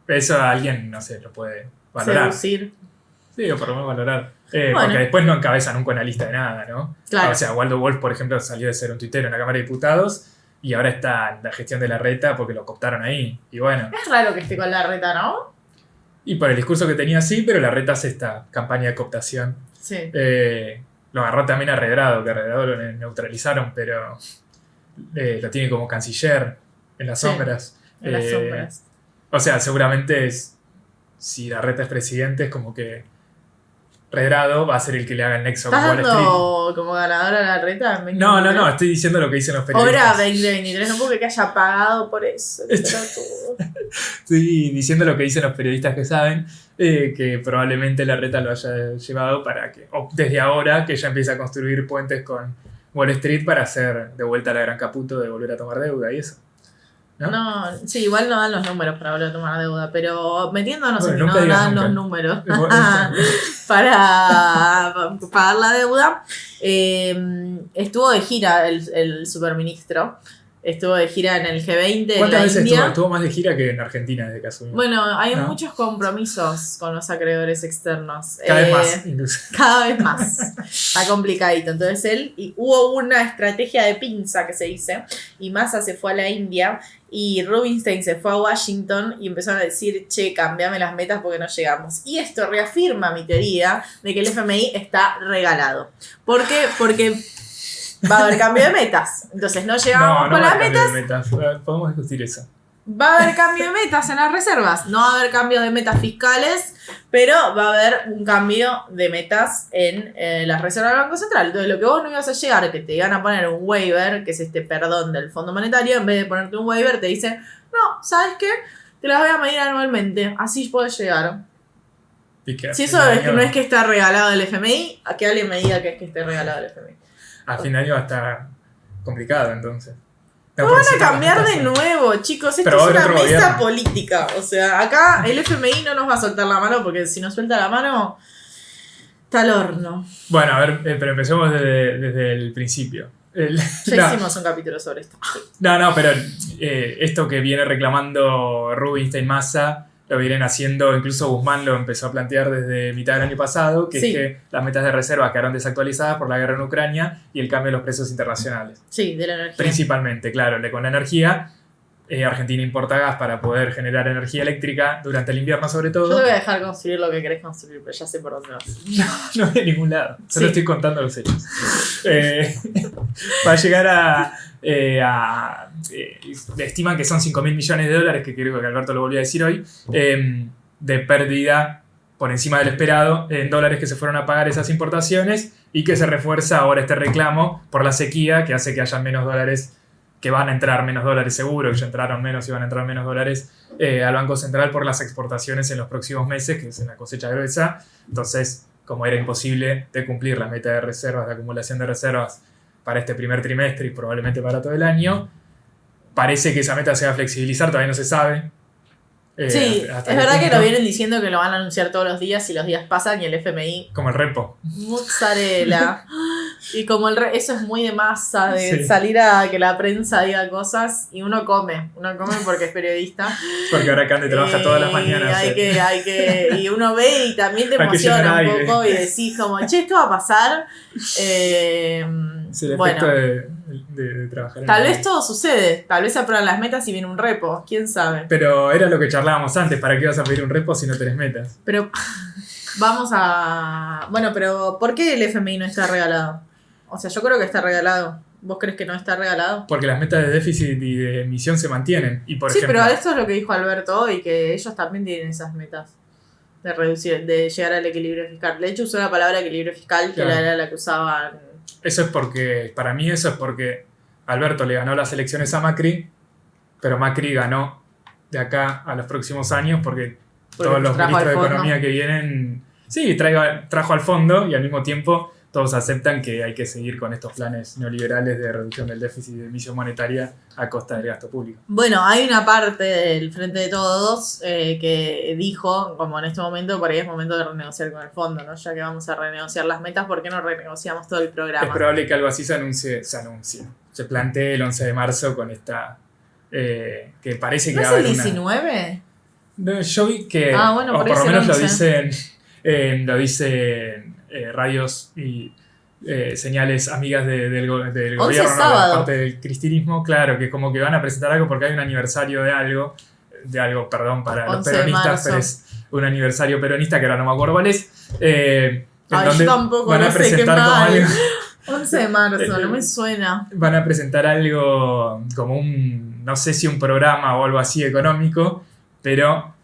Eso a alguien, no sé, lo puede valorar. Seducir. Sí, o por lo menos valorar. Bueno. Porque después no encabeza nunca una lista de nada, ¿no? Claro. O sea, Waldo Wolf, por ejemplo, salió de ser un tuitero en la Cámara de Diputados y ahora está en la gestión de Larreta porque lo cooptaron ahí. Y bueno, Es raro que esté con Larreta, ¿no? y por el discurso que tenía sí, pero Larreta hace esta campaña de cooptación. Sí. Lo agarró también a Redrado, que a Redrado lo neutralizaron, pero lo tiene como canciller en las Sí, sombras. En las sombras. O sea, seguramente si Larreta es presidente, es como que Redrado va a ser el que le haga el nexo con ¿Estás Wall Street. dando como ganadora a Larreta? No, estoy diciendo lo que dicen los periodistas. Ahora 2023, no puedo que haya pagado por eso. Estoy diciendo lo que dicen los periodistas que saben, que probablemente Larreta lo haya llevado para que, o desde ahora, que ella empiece a construir puentes con Wall Street para hacer de vuelta a la gran Caputo de volver a tomar deuda y eso. ¿No? Sí, igual no dan los números para volver a tomar deuda, pero metiéndonos Bueno, en que nunca no digas dan nunca. los números Eso. para pagar la deuda, estuvo de gira el superministro. Estuvo de gira en el G20 en ¿Cuántas la veces India. estuvo más de gira que en Argentina desde que asumió? Bueno, hay ¿No? muchos compromisos con los acreedores externos. Cada vez más, incluso. Cada vez más. Está complicadito. Entonces hubo una estrategia de pinza que se dice, y Massa se fue a la India y Rubinstein se fue a Washington y empezaron a decir, che, cambiame las metas porque no llegamos. Y esto reafirma mi teoría de que el FMI está regalado. ¿Por qué? Porque va a haber cambio de metas. Entonces no llegamos No con va a las haber cambio metas. de metas. Podemos discutir eso. Va a haber cambio de metas en las reservas. No va a haber cambio de metas fiscales, pero va a haber un cambio de metas en las reservas del Banco Central. Entonces, lo que vos no ibas a llegar, que te iban a poner un waiver, que es este perdón del Fondo Monetario, en vez de ponerte un waiver, te dicen, no, ¿sabes qué? Te las voy a medir anualmente. Así podés llegar. Y que Si a eso fin de es que año- no es que está regalado el FMI, a que alguien me diga que es que esté regalado el FMI. A fin de año va a estar complicado, entonces. No, No van porque a si las cambiar metas de son- nuevo, chicos. Esto Pero va a es haber una otro mesa gobierno. política. O sea, acá el FMI no nos va a soltar la mano porque si nos suelta la mano, está al horno. Bueno, a ver, pero empecemos desde el principio. Ya No, hicimos un capítulo sobre esto. no, pero esto que viene reclamando Rubinstein Massa, lo vienen haciendo, incluso Guzmán lo empezó a plantear desde mitad del año pasado, que Sí. es que las metas de reserva quedaron desactualizadas por la guerra en Ucrania y el cambio de los precios internacionales. Sí, de la energía. Principalmente, claro, con la energía. Argentina importa gas para poder generar energía eléctrica durante el invierno sobre Yo todo. te voy a dejar construir lo que querés construir, pero ya sé por dónde vas. No voy a ningún lado, solo Sí. estoy contando los hechos. Va a llegar estiman que son 5.000 millones de dólares, que creo que Alberto lo volvió a decir hoy, de pérdida por encima del esperado en dólares que se fueron a pagar esas importaciones y que se refuerza ahora este reclamo por la sequía que hace que haya menos dólares, que van a entrar menos dólares seguro, que ya entraron menos y van a entrar menos dólares al Banco Central por las exportaciones en los próximos meses, que es en la cosecha gruesa. Entonces, como era imposible de cumplir la meta de reservas, de acumulación de reservas para este primer trimestre y probablemente para todo el año, parece que esa meta se va a flexibilizar, todavía no se sabe. Sí, hasta es qué verdad que punto. lo vienen diciendo que lo van a anunciar todos los días y los días pasan y el FMI, Como el repo. mozzarella. Y como eso es muy de masa, de Sí. salir a que la prensa diga cosas y uno come porque es periodista. Porque ahora Cande trabaja todas las mañanas. Y uno ve y también te Hay que emociona llenar un aire. poco y decís como, che, esto va a pasar. Es el Bueno, efecto de trabajar en tal el vez medio. todo sucede, tal vez se aprueban las metas y viene un repo, quién sabe. Pero era lo que charlábamos antes, ¿para qué vas a pedir un repo si no tenés metas? Pero vamos a... Bueno, pero ¿por qué el FMI no está regalado? O sea, yo creo que está regalado. ¿Vos crees que no está regalado? Porque las metas de déficit y de emisión se mantienen. Y por Sí, ejemplo, pero esto es lo que dijo Alberto hoy, que ellos también tienen esas metas de reducir, de llegar al equilibrio fiscal. De hecho, usó la palabra equilibrio fiscal, que Claro. era la que usaban. eso es porque, para mí eso es porque Alberto le ganó las elecciones a Macri, pero Macri ganó de acá a los próximos años porque todos los trajo ministros al de fondo. Economía que vienen, sí, trajo al fondo y al mismo tiempo todos aceptan que hay que seguir con estos planes neoliberales de reducción del déficit y de emisión monetaria a costa del gasto público. Bueno, hay una parte del Frente de Todos que dijo, como en este momento, por ahí es momento de renegociar con el fondo, ¿no? Ya que vamos a renegociar las metas, ¿por qué no renegociamos todo el Es programa? probable que algo así se plantee el 11 de marzo con esta que parece que ¿No va a es el haber una... 19? No, yo vi que, Bueno, o por por ahí lo menos es el lo dicen radios y señales amigas del 11 gobierno, ¿no? De la sábado. parte del cristianismo, claro, que como que van a presentar algo porque hay un aniversario de algo, perdón, para los 11 de peronistas, marzo. pero es un aniversario peronista que ahora no me acuerdo cuál es, en Ay, donde yo tampoco, van a no sé, qué presentar como mal. algo... 11 de marzo, no me suena. Van a presentar algo como no sé si un programa o algo así económico, pero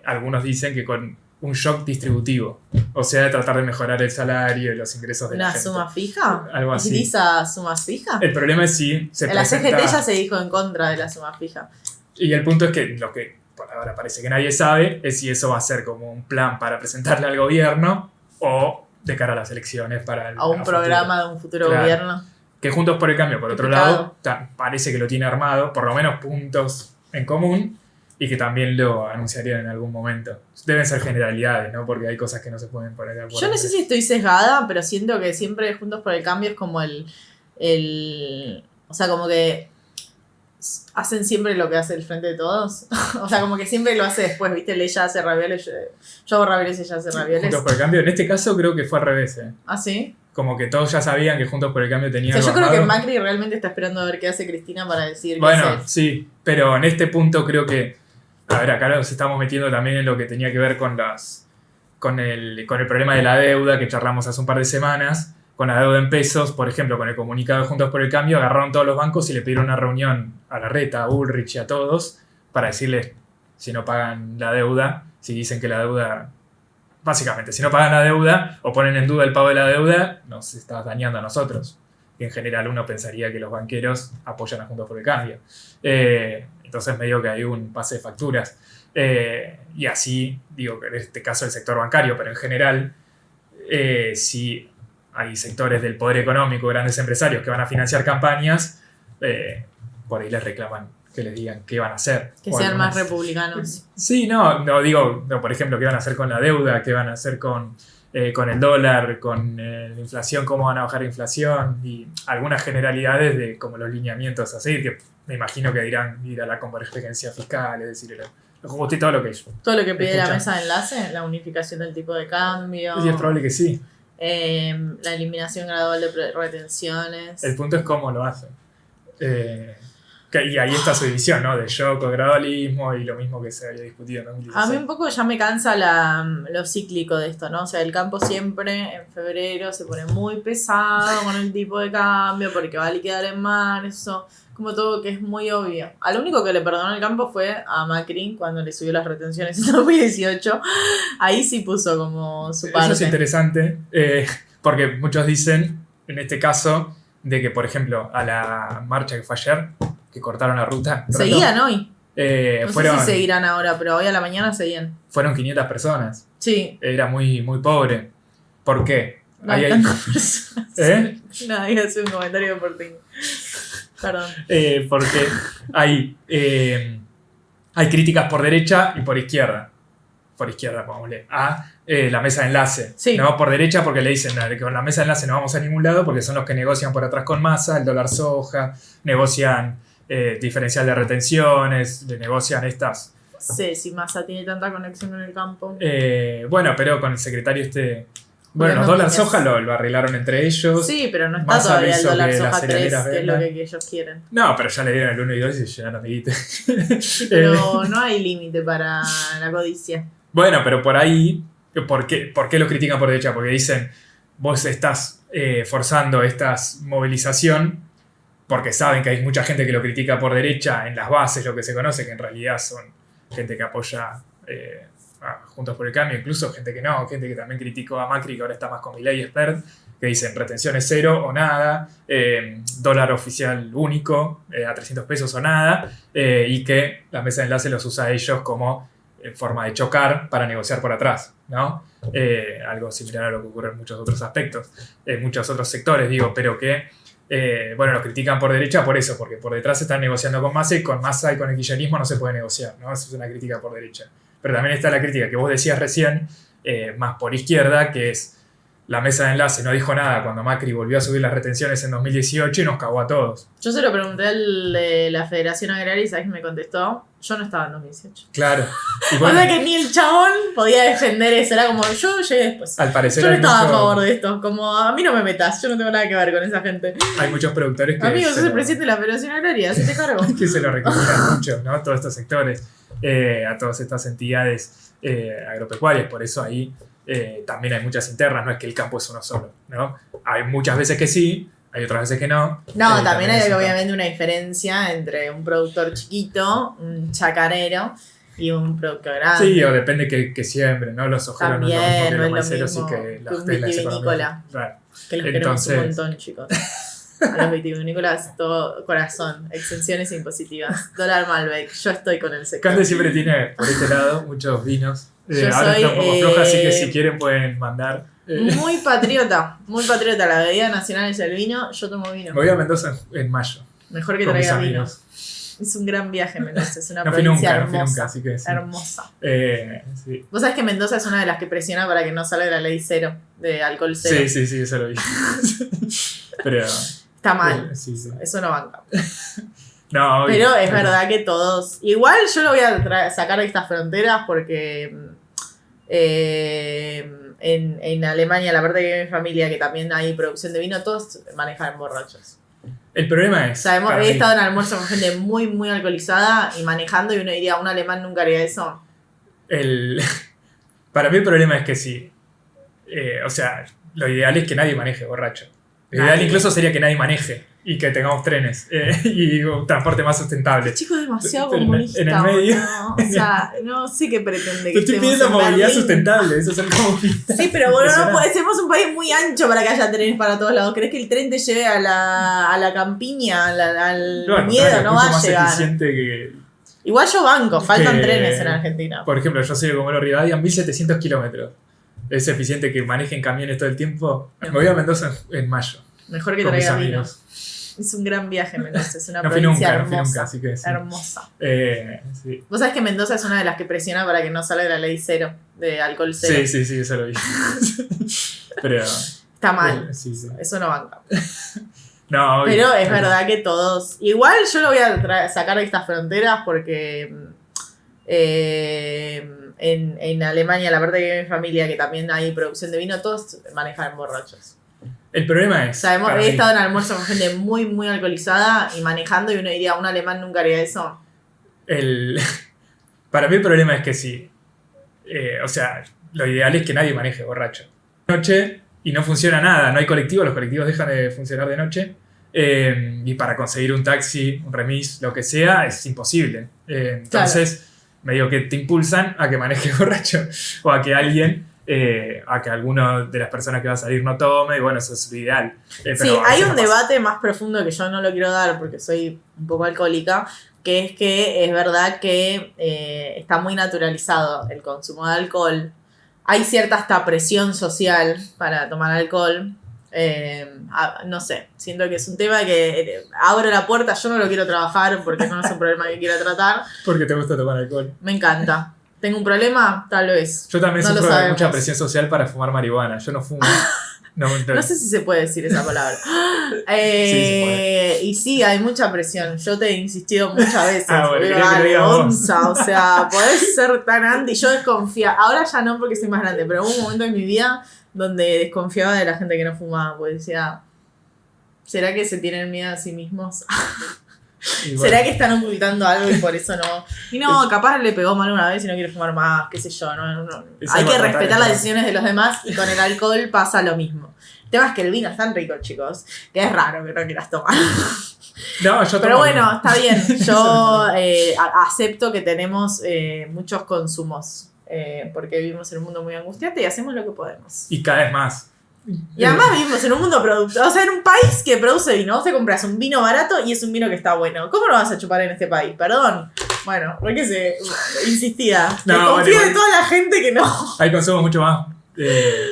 algunos dicen que con un shock distributivo, o sea, tratar de mejorar el salario y los ingresos de la ¿Una gente. suma fija? Algo así. ¿Utiliza suma fija? El problema es si se En la presenta... CGT ya se dijo en contra de la suma fija. Y el punto es que lo que por ahora parece que nadie sabe es si eso va a ser como un plan para presentarle al gobierno o de cara a las elecciones para el A un programa de un futuro gobierno. Que Juntos por el Cambio, por otro Complicado. lado, parece que lo tiene armado, por lo menos puntos en común, y que también lo anunciarían en algún momento. Deben ser generalidades, ¿no? Porque hay cosas que no se pueden poner de acuerdo. Yo no sé si estoy sesgada, pero siento que siempre Juntos por el Cambio es como o sea, como que hacen siempre lo que hace el Frente de Todos. O sea, como que siempre lo hace después, ¿viste? Ella hace ravioles, yo hago ravioles y ella hace ravioles. Juntos por el Cambio, en este caso creo que fue al revés, ¿eh? ¿Ah, sí? Como que todos ya sabían que Juntos por el Cambio tenía O sea, yo algo creo que armado. Macri realmente está esperando a ver qué hace Cristina para decir Bueno, qué hace. sí, pero en este punto creo que... A ver, acá nos estamos metiendo también en lo que tenía que ver con el problema de la deuda que charlamos hace un par de semanas, con la deuda en pesos, por ejemplo, con el comunicado de Juntos por el Cambio, agarraron todos los bancos y le pidieron una reunión a Larreta, a Bullrich y a todos para decirles si no pagan la deuda, si dicen que la deuda... Básicamente, si no pagan la deuda o ponen en duda el pago de la deuda, nos está dañando a nosotros. Y en general uno pensaría que los banqueros apoyan a Juntos por el Cambio. Entonces medio que hay un pase de facturas. Y así, digo que en este caso el sector bancario, pero en general, si hay sectores del poder económico, grandes empresarios que van a financiar campañas, por ahí les reclaman que les digan qué van a hacer. Que sean más republicanos. Sí, no digo, por ejemplo, qué van a hacer con la deuda, qué van a hacer con el dólar, con la inflación, cómo van a bajar la inflación y algunas generalidades de como los lineamientos a seguir, que me imagino que dirán ir a la convergencia fiscal, es decir, todo lo que ellos. Todo lo que pide la escuchan. mesa de enlace, la unificación del tipo de cambio. Y es probable que sí. La eliminación gradual de retenciones. El punto es cómo lo hacen. Y ahí está su división, ¿no? De shock o gradualismo y lo mismo que se había discutido en 2016. A mí un poco ya me cansa lo cíclico de esto, ¿no? O sea, el campo siempre en febrero se pone muy pesado con el tipo de cambio porque va a liquidar en marzo. Como todo que es muy obvio. Al único que le perdonó el campo fue a Macri cuando le subió las retenciones en 2018. Ahí sí puso como su parte. Eso es interesante, porque muchos dicen, en este caso, de que, por ejemplo, a la marcha que fue ayer, que cortaron la ruta. Seguían hoy. No Fueron, sé si seguirán ahora, pero hoy a la mañana seguían. fueron 500 personas. Sí. Era muy, muy pobre. ¿Por qué? No Ahí hay hay- tantas personas. ¿Eh? No, iba a hacer un comentario por ti. Perdón. Porque hay críticas por derecha y por izquierda. Por izquierda, pongámosle, a la mesa de enlace. Sí. No por derecha porque le dicen que con la mesa de enlace no vamos a ningún lado porque son los que negocian por atrás con Massa, el dólar soja, negocian diferencial de retenciones, le negocian estas... No sé si Massa tiene tanta conexión con el campo. Bueno, pero con el secretario Bueno, los Bueno, dólar es- soja lo arreglaron entre ellos. Sí, pero no está Massa todavía el hizo dólar que las soja 3, cerealeras que es lo vendan. que ellos quieren. No, pero ya le dieron el 1 y 2 y se llenaron de guita. Pero no hay límite para la codicia. Bueno, pero por ahí, ¿por qué los critican por derecha? Porque dicen, vos estás forzando esta movilización porque saben que hay mucha gente que lo critica por derecha en las bases, lo que se conoce, que en realidad son gente que apoya a Juntos por el Cambio, incluso gente que no, gente que también criticó a Macri, que ahora está más con Milei y Expert, que dicen retenciones cero o nada, dólar oficial único a 300 pesos o nada, y que la mesa de enlace los usa a ellos como forma de chocar para negociar por atrás, ¿no? Algo similar a lo que ocurre en muchos otros aspectos, en muchos otros sectores, digo, pero que, bueno, lo critican por derecha por eso, porque por detrás están negociando con Massa y con el kirchnerismo no se puede negociar, ¿no? Eso es una crítica por derecha. Pero también está la crítica que vos decías recién, más por izquierda, que es la mesa de enlace no dijo nada cuando Macri volvió a subir las retenciones en 2018 y nos cagó a todos. Yo se lo pregunté al de la Federación Agraria y ¿sabes qué me contestó? Yo no estaba en 2018. Claro. Y O bueno, sea que ni el chabón podía defender eso. Era como, yo llegué después. al parecer Yo no hay, estaba a mucho- favor de esto. Como, a mí no me metas. Yo no tengo nada que ver con esa gente. hay muchos productores que, Amigo, se sos el lo, presidente de la Federación Agraria. Hacete cargo. que se lo recriminan mucho, ¿no? Todos estos sectores, a todas estas entidades agropecuarias. Por eso ahí también hay muchas internas. No es que el campo es uno solo, ¿no? Hay muchas veces que sí, hay otras veces que no. No, también hay es un obviamente una diferencia entre un productor chiquito, un chacarero y un productor grande. Sí, o depende que siempre, ¿no? Los ojeros no es lo mismo También, que no los es lo maiceros y mismo que que las un telas vitivinícola. económicas. Claro. Que los queremos un Entonces- montón, chicos. A los vitivinícolas, todo corazón, exenciones impositivas. Dólar Malbec, yo estoy con el sector. Cande siempre tiene por este lado muchos vinos. Yo Ahora soy, está un poco floja, así que si quieren pueden mandar. Muy patriota. La bebida nacional es el vino, yo tomo vino. Me voy a Mendoza en mayo Mejor que con mis traiga vino. amigos. Es un gran viaje, Mendoza. Es una No fui provincia nunca, hermosa. así que sí. Hermosa. Sí. Vos sabés que Mendoza es una de las que presiona para que no salga la ley cero, de alcohol cero. Sí, eso lo vi. Pero. Está mal. Sí. Eso no banca. No, obvio. Pero es verdad que todos. Igual yo lo voy a sacar de estas fronteras porque en Alemania, la parte de mi familia, que también hay producción de vino, todos manejan borrachos. El problema O es. sea, para he mí, estado en almuerzo con gente muy, muy alcoholizada y manejando, y uno diría, un alemán nunca haría eso. para mí el problema es que sí. O sea, lo ideal es que nadie maneje borracho. Lo ideal Nadie. incluso sería que nadie maneje y que tengamos trenes y un transporte más sustentable. Este chico es demasiado Pero comunista. en el medio. ¿no? O sea, no sé qué pretende que Te estoy estemos pidiendo en movilidad Berlín. sustentable, eso es el comunista. Sí, pero bueno, no Impresionante. somos un país muy ancho para que haya trenes para todos lados. ¿Crees que el tren te lleve a la campiña, al No, al miedo? contrario, No es va mucho a más llegar. eficiente que. Igual yo banco, faltan que- trenes en Argentina. Por ejemplo, yo soy de Comodoro Rivadavia, 1700 kilómetros. Es eficiente que manejen camiones todo el tiempo. Me voy a Mendoza en mayo Mejor que con mis traiga vino. amigos. Es un gran viaje, Mendoza. Es una No fui provincia nunca, hermosa. así que sí. Hermosa. Sí. Vos sabés que Mendoza es una de las que presiona para que no salga la ley cero, de alcohol cero. Sí, eso lo vi. Pero. Está mal. Sí. Eso no banca. No, obvio. Pero es verdad que todos. Igual yo lo voy a sacar de estas fronteras porque en Alemania, la parte de mi familia, que también hay producción de vino, todos manejan borrachos. El problema es. O sea, para he mí, estado en almuerzo con gente muy, muy alcoholizada y manejando, y uno diría, un alemán nunca haría eso. Para mí el problema es que sí. O sea, lo ideal es que nadie maneje borracho. Noche y no funciona nada, no hay colectivos, los colectivos dejan de funcionar de noche. Y para conseguir un taxi, un remis, lo que sea, es imposible. Entonces, medio que te impulsan a que manejes borracho o a que alguien, a que alguno de las personas que va a salir no tome, y bueno, eso es lo ideal. Pero Sí, a hay veces un no pasa. debate más profundo que yo no lo quiero dar porque soy un poco alcohólica, que es que es verdad que está muy naturalizado el consumo de alcohol. Hay cierta hasta presión social para tomar alcohol. No sé, siento que es un tema que abro la puerta, yo no lo quiero trabajar porque no es un problema que quiero tratar. Porque te gusta tomar alcohol. Me encanta. ¿Tengo un problema? Tal vez. Yo también No lo sufro de sabemos. mucha presión social para fumar marihuana. Yo no fumo. No sé si se puede decir esa palabra. se Y sí, hay mucha presión. Yo te he insistido muchas veces. Ah, bueno, Digo, quería que lo dale, digas vos. onza, o sea, podés ser tan anti. Yo desconfiaba. Ahora ya no porque soy más grande, pero hubo un momento en mi vida donde desconfiaba de la gente que no fumaba. Porque decía, ¿será que se tienen miedo a sí mismos? Y bueno, ¿Será que están ocultando algo y por eso no? Y no, capaz le pegó mal una vez y no quiere fumar más, qué sé yo. No. Es Hay algo que a tratar, respetar las claro. decisiones de los demás y con el alcohol pasa lo mismo. El tema es que el vino es tan rico, chicos, que es raro que no quieras tomar. No, yo Pero tomo bueno, vino. está bien. Yo acepto que tenemos muchos consumos porque vivimos en un mundo muy angustiante y hacemos lo que podemos. Y cada vez más. Y además vivimos en un mundo productor, o sea, en un país que produce vino. Vos te compras un vino barato y es un vino que está bueno. ¿Cómo lo vas a chupar en este país? Perdón. Bueno, porque se insistía. No, Desconfío bueno, de igual- toda la gente que no. Hay consumos mucho más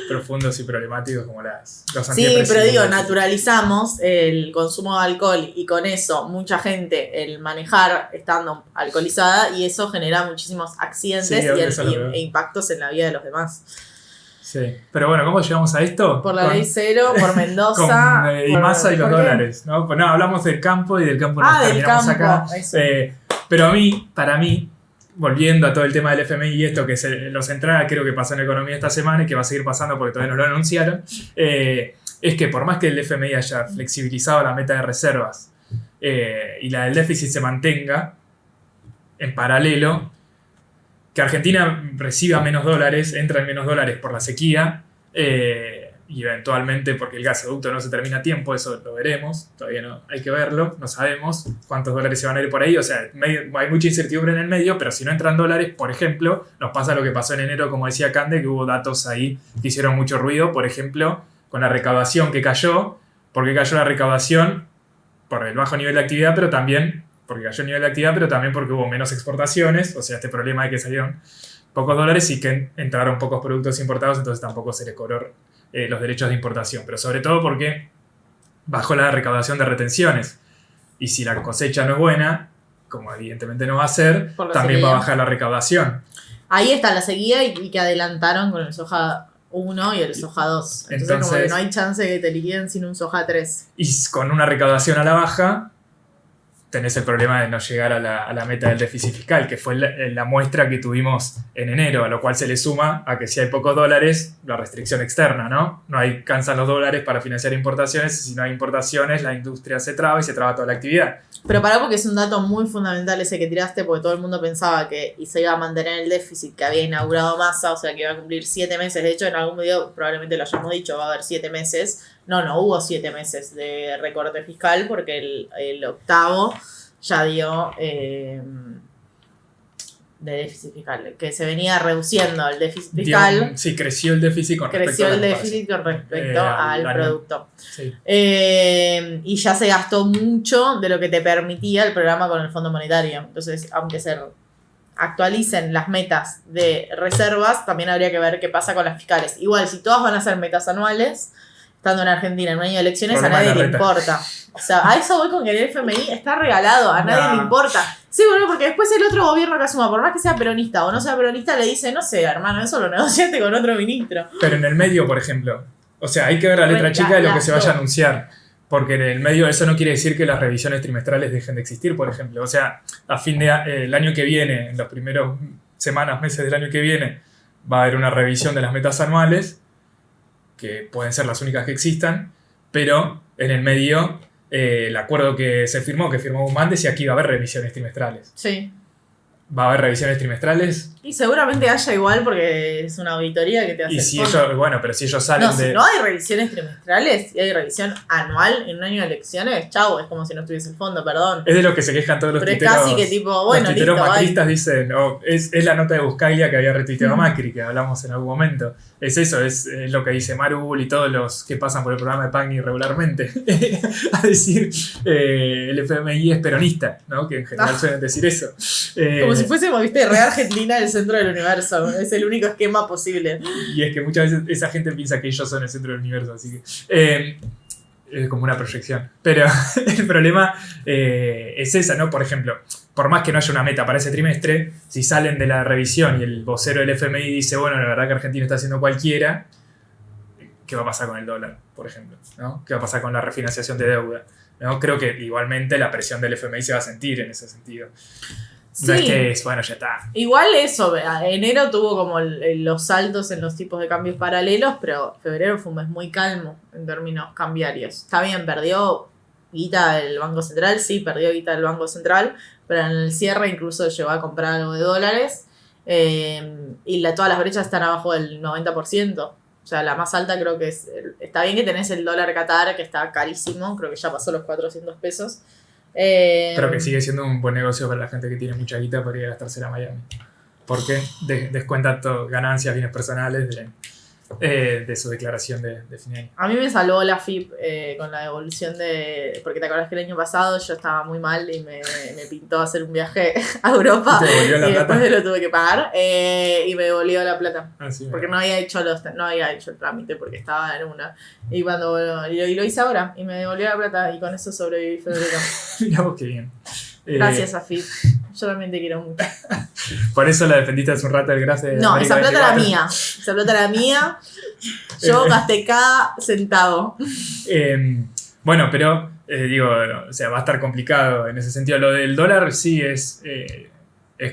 profundos y problemáticos como los Sí, antidepresivos. pero digo, naturalizamos el consumo de alcohol y con eso mucha gente el manejar estando alcoholizada y eso genera muchísimos accidentes Sí, eso lo veo. e impactos en la vida de los demás. Sí. Pero bueno, ¿cómo llegamos a esto? Por la ley cero, por Mendoza. Y Massa y los dólares, ¿no? Pues no, hablamos del campo y del campo nos del terminamos campo. acá. Eso. Pero para mí, volviendo a todo el tema del FMI y esto, que es lo central, creo que pasó en economía esta semana y que va a seguir pasando porque todavía no lo anunciaron, es que por más que el FMI haya flexibilizado la meta de reservas y la del déficit se mantenga en paralelo, que Argentina reciba menos dólares, entra en menos dólares por la sequía y eventualmente porque el gasoducto no se termina a tiempo, eso lo veremos, todavía no hay que verlo, no sabemos cuántos dólares se van a ir por ahí, o sea, hay mucha incertidumbre en el medio, pero si no entran dólares, por ejemplo, nos pasa lo que pasó en enero, como decía Cande, que hubo datos ahí que hicieron mucho ruido, por ejemplo, con la recaudación que cayó, porque cayó la recaudación por el bajo nivel de actividad, pero también porque cayó el nivel de actividad, pero también porque hubo menos exportaciones, o sea, este problema de que salieron pocos dólares y que entraron pocos productos importados, entonces tampoco se les cobró los derechos de importación, pero sobre todo porque bajó la recaudación de retenciones, y si la cosecha no es buena, como evidentemente no va a ser, también sequía. va a bajar la recaudación. Ahí está la sequía y que adelantaron con el soja 1 y el soja 2. Entonces como que no hay chance de que te liquiden sin un soja 3. Y con una recaudación a la baja, tenés el problema de no llegar a la meta del déficit fiscal, que fue la muestra que tuvimos en enero, a lo cual se le suma a que si hay pocos dólares, la restricción externa, ¿no? No alcanzan los dólares para financiar importaciones, y si no hay importaciones, la industria se traba y se traba toda la actividad. Pero pará, porque es un dato muy fundamental ese que tiraste, porque todo el mundo pensaba que se iba a mantener el déficit que había inaugurado Massa, o sea que iba a cumplir 7 meses. De hecho, en algún video probablemente lo hayamos dicho, va a haber 7 meses. No hubo 7 meses de recorte fiscal porque el octavo ya dio de déficit fiscal, que se venía reduciendo el déficit fiscal. Sí, creció el déficit con respecto al producto. Sí. Y ya se gastó mucho de lo que te permitía el programa con el Fondo Monetario. Entonces, aunque se actualicen las metas de reservas, también habría que ver qué pasa con las fiscales. Igual, si todas van a ser metas anuales, estando en Argentina en un año de elecciones, a nadie le importa. O sea, a eso voy con que el FMI está regalado, a nadie le importa. Sí, bueno, porque después el otro gobierno que asuma, por más que sea peronista o no sea peronista, le dice, no sé, hermano, eso lo negociaste con otro ministro. Pero en el medio, por ejemplo, o sea, hay que ver la letra chica de lo que se vaya a anunciar. Porque en el medio eso no quiere decir que las revisiones trimestrales dejen de existir, por ejemplo. O sea, a fin de el año que viene, en los primeros semanas, meses del año que viene, va a haber una revisión de las metas anuales, que pueden ser las únicas que existan, pero en el medio el acuerdo que se firmó, que firmó Guzmán, decía que iba a haber revisiones trimestrales. Sí. ¿Va a haber revisiones trimestrales? Y seguramente haya igual porque es una auditoría que te hace. Y si ellos, bueno, pero si ellos salen si no hay revisiones trimestrales y hay revisión anual en un año de elecciones, chau, es como si no estuviese el fondo, perdón. Es de lo que se quejan todos los pero tuiteros. Pero es casi que tipo, bueno, los tuiteros listo, macristas dicen, es la nota de Buscaglia que había retuiteado Macri, que hablamos en algún momento. Es eso, es lo que dice Marul y todos los que pasan por el programa de Pagni regularmente. A decir, el FMI es peronista, ¿no? Que en general suelen decir eso. Como si fuésemos, viste, re Argentina el centro del universo. Es el único esquema posible. Y es que muchas veces esa gente piensa que ellos son el centro del universo, así que es como una proyección. Pero el problema es esa, ¿no? Por ejemplo, por más que no haya una meta para ese trimestre, si salen de la revisión y el vocero del FMI dice, bueno, la verdad que Argentina está haciendo cualquiera, ¿qué va a pasar con el dólar, por ejemplo? ¿No? ¿Qué va a pasar con la refinanciación de deuda? ¿No? Creo que igualmente la presión del FMI se va a sentir en ese sentido. Sí. No es que bueno, ya está. Igual eso, enero tuvo como los saltos en los tipos de cambios paralelos, pero febrero fue un mes muy calmo en términos cambiarios. Está bien, perdió guita del Banco Central, sí, perdió guita del Banco Central, pero en el cierre incluso llegó a comprar algo de dólares y todas las brechas están abajo del 90%. O sea, la más alta creo que es... Está bien que tenés el dólar Qatar, que está carísimo, creo que ya pasó los 400 pesos. Pero que sigue siendo un buen negocio para la gente que tiene mucha guita para ir a gastársela a Miami. Porque descuenta ganancias, bienes personales de su declaración de fin de año. A mí me salvó la FIP con la devolución porque te acordás que el año pasado yo estaba muy mal y me pintó hacer un viaje a Europa y después lo tuve que pagar y me devolvió la plata. Sí, porque no había hecho el trámite porque estaba en una. Y cuando y lo hice ahora y me devolvió la plata y con eso sobreviví febrero. Mirá vos qué bien. Gracias, AFIP. Yo también te quiero mucho. Por eso la defendiste hace un rato el graf de No, América esa plata era 24. mía. Esa plata era mía. Yo gasté cada centavo. Bueno, pero digo, o sea, va a estar complicado en ese sentido. Lo del dólar sí es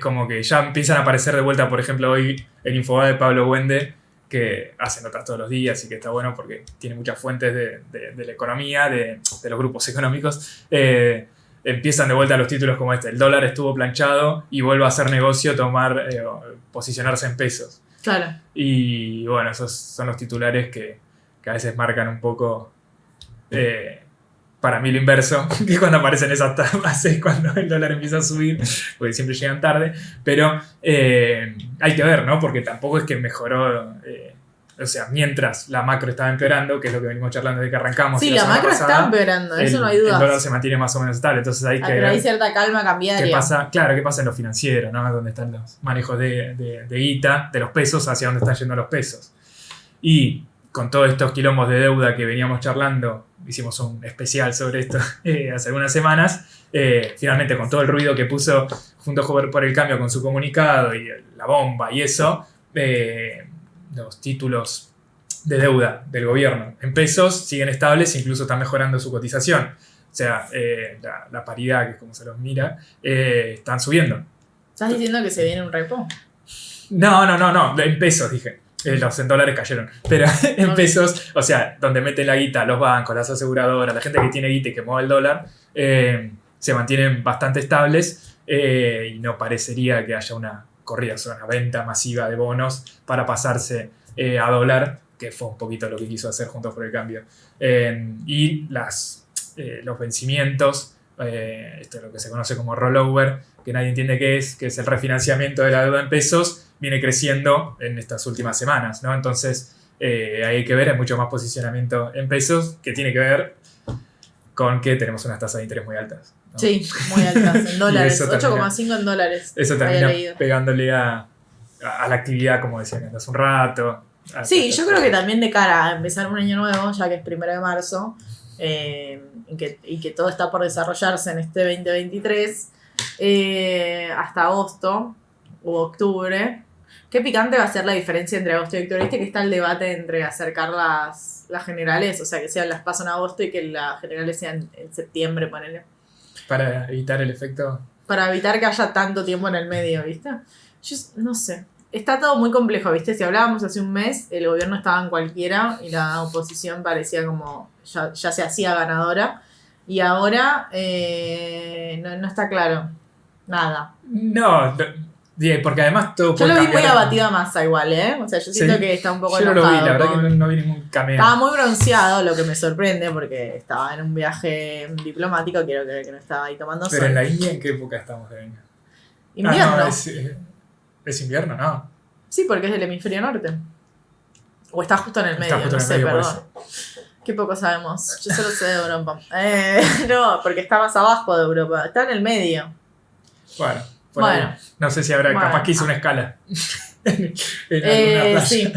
como que ya empiezan a aparecer de vuelta, por ejemplo, hoy el Infobae de Pablo Wende, que hace notas todos los días y que está bueno porque tiene muchas fuentes de la economía, de los grupos económicos. Empiezan de vuelta los títulos como este: el dólar estuvo planchado y vuelve a hacer negocio posicionarse en pesos. Claro. Y bueno, esos son los titulares que a veces marcan un poco, para mí, lo inverso, que cuando aparecen esas tablas es cuando el dólar empieza a subir, porque siempre llegan tarde. Pero hay que ver, ¿no? Porque tampoco es que mejoró. O sea, mientras la macro estaba empeorando, que es lo que venimos charlando desde que arrancamos. Sí, y la semana macro pasada, está empeorando, eso no hay duda. El dólar se mantiene más o menos estable, entonces hay que Pero ver hay cierta calma cambiaria. qué pasa, claro, qué pasa en lo financiero, ¿no? Donde están los manejos de guita, de los pesos, hacia dónde están yendo los pesos. Y con todos estos quilombos de deuda que veníamos charlando, hicimos un especial sobre esto hace algunas semanas, finalmente con todo el ruido que puso Juntos por el Cambio con su comunicado y la bomba y eso, los títulos de deuda del gobierno en pesos siguen estables, incluso están mejorando su cotización. O sea, la paridad, que es como se los mira, están subiendo. ¿Estás diciendo que se viene un repo? No, en pesos dije. Los en dólares cayeron. Pero en pesos, o sea, donde meten la guita los bancos, las aseguradoras, la gente que tiene guita y que mueve el dólar, se mantienen bastante estables y no parecería que haya una corrida, o sea, una venta masiva de bonos para pasarse a dólar, que fue un poquito lo que quiso hacer Juntos por el Cambio. Y los vencimientos, esto es lo que se conoce como rollover, que nadie entiende qué es, que es el refinanciamiento de la deuda en pesos, viene creciendo en estas últimas semanas, ¿no? Entonces, hay que ver, hay mucho más posicionamiento en pesos, que tiene que ver con que tenemos unas tasas de interés muy altas, ¿no? Sí, muy altas, en dólares, 8,5 8,5 en dólares. Eso termina pegándole a la actividad, como decían hace un rato. Sí, yo creo que también de cara a empezar un año nuevo, ya que es 1 de marzo, y que todo está por desarrollarse en este 2023, hasta agosto u octubre. Qué picante va a ser la diferencia entre agosto y octubre. Viste que está el debate entre acercar las generales, o sea, que sean las PASO en agosto y que las generales sean en septiembre, ponele. Para evitar el efecto. Para evitar que haya tanto tiempo en el medio, ¿viste? Yo no sé. Está todo muy complejo, ¿viste? Si hablábamos hace un mes, el gobierno estaba en cualquiera y la oposición parecía como ya se hacía ganadora. Y ahora no está claro. Nada. No, porque además todo yo lo vi muy cambiar. abatido a Massa igual, ¿eh? O sea, yo siento que está un poco yo enojado. No lo vi, la verdad que no vi ningún cameo. Estaba muy bronceado, lo que me sorprende, porque estaba en un viaje diplomático, quiero creer que no estaba ahí tomando sol. Pero en la India, ¿en qué época estamos de año? Invierno. No, es invierno, ¿no? Sí, porque es del hemisferio norte. O está justo en el medio, justo no en el sé, medio, perdón. Qué poco sabemos. Yo solo sé de Europa. No, porque está más abajo de Europa. Está en el medio. Bueno, ahí. No sé si habrá, capaz que hizo una escala. en alguna playa. Sí.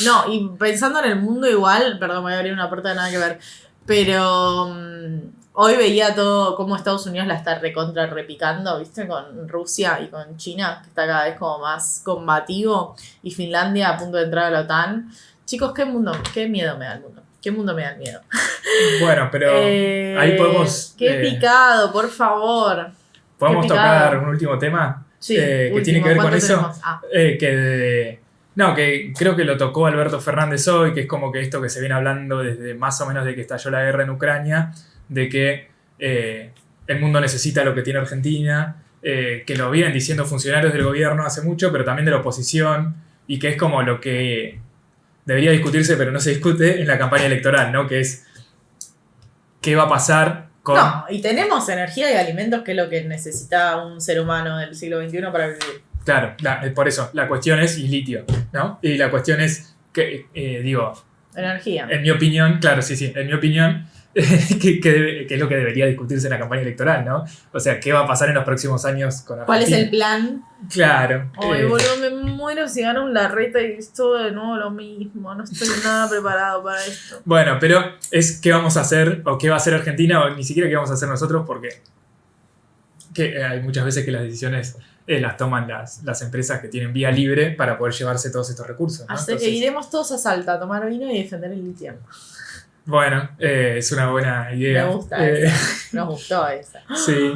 No, y pensando en el mundo igual, perdón, me voy a abrir una puerta de nada que ver, pero hoy veía todo cómo Estados Unidos la está recontra repicando, ¿viste? Con Rusia y con China, que está cada vez como más combativo, y Finlandia a punto de entrar a la OTAN. Chicos, qué miedo me da el mundo. ¿Qué mundo me da el miedo? Bueno, pero ahí podemos... Qué picado, por favor. ¿Podemos tocar un último tema? Sí, que tiene que ver con eso. Tenemos? Que creo que lo tocó Alberto Fernández hoy, que es como que esto que se viene hablando desde más o menos de que estalló la guerra en Ucrania, de que el mundo necesita lo que tiene Argentina, que lo vienen diciendo funcionarios del gobierno hace mucho, pero también de la oposición, y que es como lo que debería discutirse, pero no se discute en la campaña electoral, ¿no? Que es qué va a pasar con... No, y tenemos energía y alimentos, que es lo que necesita un ser humano del siglo XXI para vivir. Claro, por eso, la cuestión es y litio, ¿no? Y la cuestión es que, energía. En mi opinión, claro, sí, en mi opinión, que es lo que debería discutirse en la campaña electoral, ¿no? O sea, ¿qué va a pasar en los próximos años con Argentina? ¿Cuál es el plan? Claro. Ay, boludo, me muero si gano un Larreta y es todo de nuevo lo mismo. No estoy nada preparado para esto. Bueno, pero es qué vamos a hacer, o qué va a hacer Argentina, o ni siquiera qué vamos a hacer nosotros, porque que hay muchas veces que las decisiones las toman las empresas que tienen vía libre para poder llevarse todos estos recursos, ¿no? Así que iremos todos a Salta a tomar vino y defender el litio. Bueno, es una buena idea. Me gusta esa. Nos gustó esa. Sí,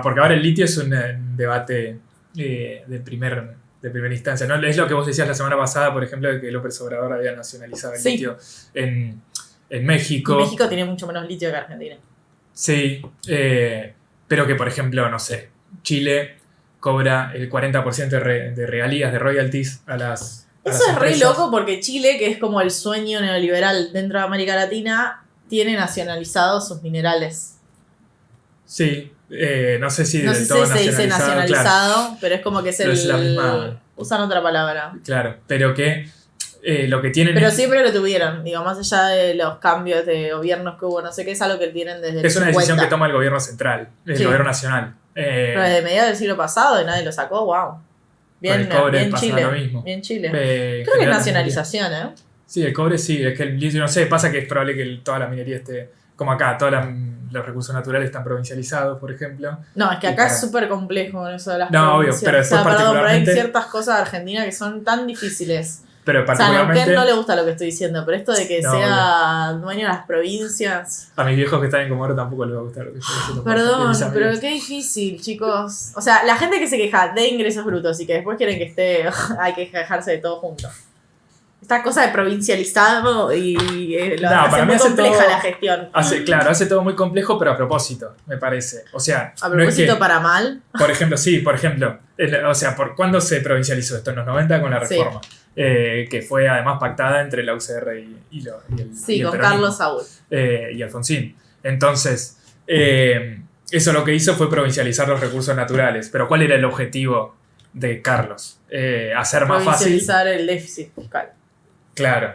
porque ahora el litio es un debate de primera instancia, ¿no? Es lo que vos decías la semana pasada, por ejemplo, de que López Obrador había nacionalizado el litio en México. Y México tiene mucho menos litio que Argentina. Sí, pero que, por ejemplo, no sé, Chile cobra el 40% de regalías, de royalties a las Eso es re empresas. loco porque Chile, que es como el sueño neoliberal dentro de América Latina, tiene nacionalizados sus minerales. Sí, no sé si No del sé todo si se dice nacionalizado, nacionalizado, pero es como que es Pero el... es la misma- Usan otra palabra. claro, pero que lo que tienen Pero siempre lo tuvieron, digo, más allá de los cambios de gobiernos que hubo, no sé qué, es algo que tienen desde el es una decisión 50. que toma el gobierno central, el Sí. gobierno nacional. Pero desde mediados del siglo pasado y nadie lo sacó, wow. Bien, el cobre bien pasa Chile. lo mismo. Bien Chile. En Creo que es general, nacionalización, ¿eh? Sí, el cobre sí, es que el litio, no sé, pasa que es probable que toda la minería esté, como acá, todos los recursos naturales están provincializados, por ejemplo. No, es que Y acá para- es súper complejo eso de las No, obvio, provincias. pero después perdón, pero hay particularmente- ciertas cosas de Argentina que son tan difíciles. Pero O sea, a particularmente Neuquén no le gusta lo que estoy diciendo, pero esto de que No, sea dueño de las provincias... a mis viejos que están en Comodoro tampoco les va a gustar lo que estoy diciendo. Perdón, Mis pero amigos. qué difícil, chicos. O sea, la gente que se queja de ingresos brutos y que después quieren que esté... hay que quejarse de todo junto. Esta cosa de provincializado y lo No, hace para mí muy hace compleja todo- la gestión. Claro, hace todo muy complejo, pero a propósito, me parece. O sea, A no propósito, es que, para mal. por ejemplo, o sea, ¿por cuándo se provincializó esto? En los 90 con la Sí. reforma, que fue además pactada entre la UCR y el Sí, y el con peronismo, Carlos Saúl. y Alfonsín. Entonces, eso lo que hizo fue provincializar los recursos naturales. Pero ¿cuál era el objetivo de Carlos? Hacer más fácil. Provincializar el déficit fiscal. Claro.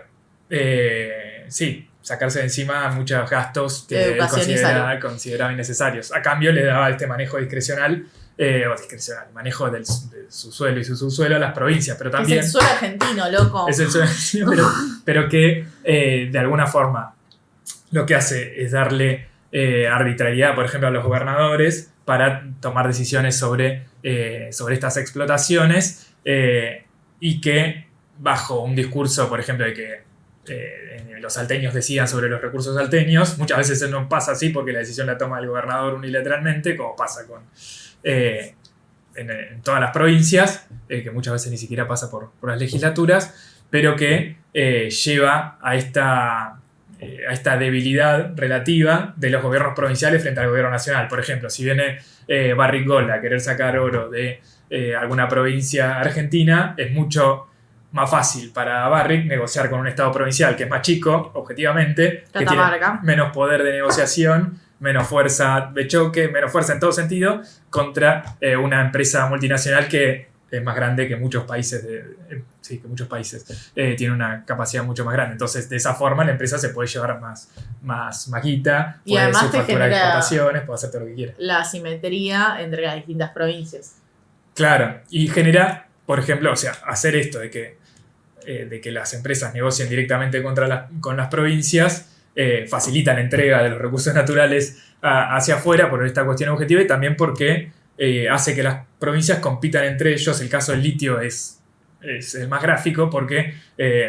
Sí, sacarse de encima muchos gastos que él Educación y salud. consideraba innecesarios. A cambio le daba este manejo discrecional, manejo de su suelo y su subsuelo a las provincias, pero también Es el suelo argentino, loco. es el suelo, sí, pero que de alguna forma lo que hace es darle arbitrariedad, por ejemplo, a los gobernadores para tomar decisiones sobre estas explotaciones y que bajo un discurso, por ejemplo, de que los salteños decidan sobre los recursos salteños, muchas veces eso no pasa así porque la decisión la toma el gobernador unilateralmente, como pasa en todas las provincias, que muchas veces ni siquiera pasa por las legislaturas, pero que lleva a esta debilidad relativa de los gobiernos provinciales frente al gobierno nacional. Por ejemplo, si viene Barrick Gold a querer sacar oro de alguna provincia argentina, es mucho más fácil para Barrick negociar con un estado provincial que es más chico, objetivamente, que tiene Catamarca. menos poder de negociación, menos fuerza de choque, menos fuerza en todo sentido, contra una empresa multinacional que es más grande que muchos países, tiene una capacidad mucho más grande. Entonces, de esa forma, la empresa se puede llevar más guita, Y puede además te subfacturar genera- exportaciones, puede hacer todo lo que quiera. La asimetría entre las distintas provincias. Claro, y genera, por ejemplo, o sea, hacer esto de que las empresas negocien directamente con las provincias, facilita la entrega de los recursos naturales hacia afuera por esta cuestión objetiva y también porque hace que las provincias compitan entre ellos. El caso del litio es el más gráfico porque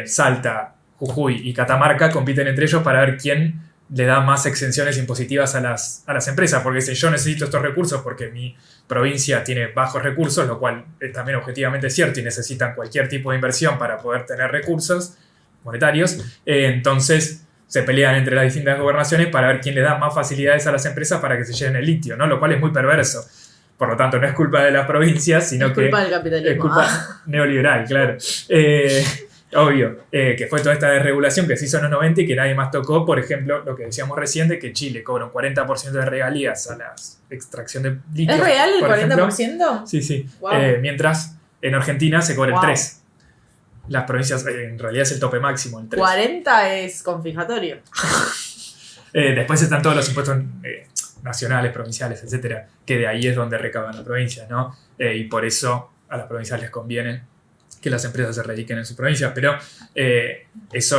Salta, Jujuy y Catamarca compiten entre ellos para ver quién le da más exenciones impositivas a las empresas, porque si yo necesito estos recursos porque mi provincia tiene bajos recursos, lo cual es también objetivamente cierto y necesitan cualquier tipo de inversión para poder tener recursos monetarios, entonces se pelean entre las distintas gobernaciones para ver quién le da más facilidades a las empresas para que se lleven el litio, ¿no? Lo cual es muy perverso. Por lo tanto, no es culpa de las provincias, sino Es que culpa del capitalismo. es culpa neoliberal, claro. Obvio, que fue toda esta desregulación que se hizo en los 90 y que nadie más tocó. Por ejemplo, lo que decíamos recién de que Chile cobra un 40% de regalías a la extracción de litio. ¿Es real el por ejemplo. 40%? Sí, sí. Wow. Mientras en Argentina se cobra Wow. el 3%. Las provincias, en realidad es el tope máximo, el 3%. 40 es confiscatorio. Después están todos los impuestos nacionales, provinciales, etcétera, que de ahí es donde recaban las provincias, ¿no? Y por eso a las provincias les conviene que las empresas se radiquen en sus provincias, pero eso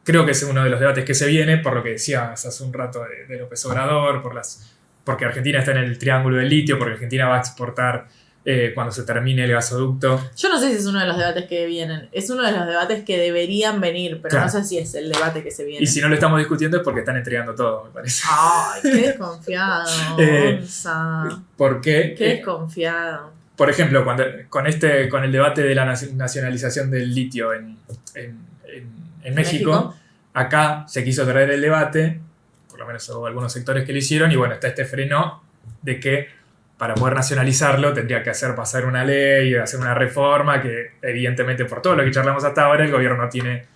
creo que es uno de los debates que se viene, por lo que decías hace un rato de López Obrador, por porque Argentina está en el triángulo del litio, porque Argentina va a exportar cuando se termine el gasoducto. Yo no sé si es uno de los debates que vienen. Es uno de los debates que deberían venir, pero Claro. no sé si es el debate que se viene. Y si no lo estamos discutiendo es porque están entregando todo, me parece. Ay, qué desconfiado, Gonza. ¿Por qué? Qué desconfiado. Por ejemplo, con el debate de la nacionalización del litio en México, acá se quiso traer el debate, por lo menos hubo algunos sectores que lo hicieron, y bueno, está este freno de que para poder nacionalizarlo tendría que hacer pasar una ley, hacer una reforma que evidentemente por todo lo que charlamos hasta ahora el gobierno no tiene,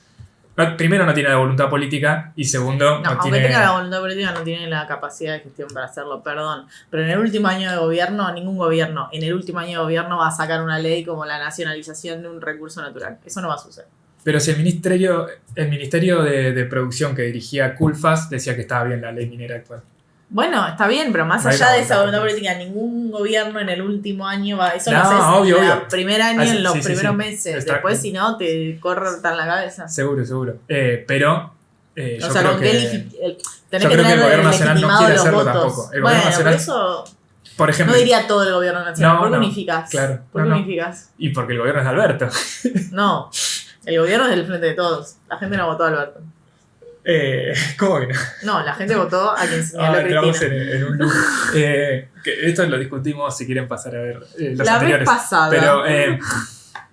primero no tiene la voluntad política y segundo No, aunque tiene... tenga la voluntad política, no tiene la capacidad de gestión para hacerlo, perdón. Pero en el último año de gobierno, ningún gobierno en el último año de gobierno va a sacar una ley como la nacionalización de un recurso natural. Eso no va a suceder. Pero si el ministerio de producción que dirigía Culfas decía que estaba bien la ley minera actual. Bueno, está bien, pero más No hay allá de voluntad esa voluntad política. política, ningún gobierno en el último año va. Eso No, no, sé, obvio, en el obvio. primer año, en los Sí, sí, primeros sí. meses. Está- Después, si no, te cortan la cabeza. Seguro. Pero O yo sea, creo con que... tenés yo que creo que el tener gobierno nacional no legitimado quiere los hacerlo votos. tampoco. El Bueno, gobierno nacional, por eso por ejemplo, no diría todo el gobierno nacional. No, ¿Por qué no, unificás? claro, ¿Por qué no. unificás? y porque el gobierno es de Alberto. No, el gobierno es del frente de todos. La gente no votó a Alberto. ¿Cómo que no? No, la gente votó a quien señaló Entramos Cristina. en un loop. Que esto lo discutimos si quieren pasar a ver los La vez anteriores. pasada. Pero,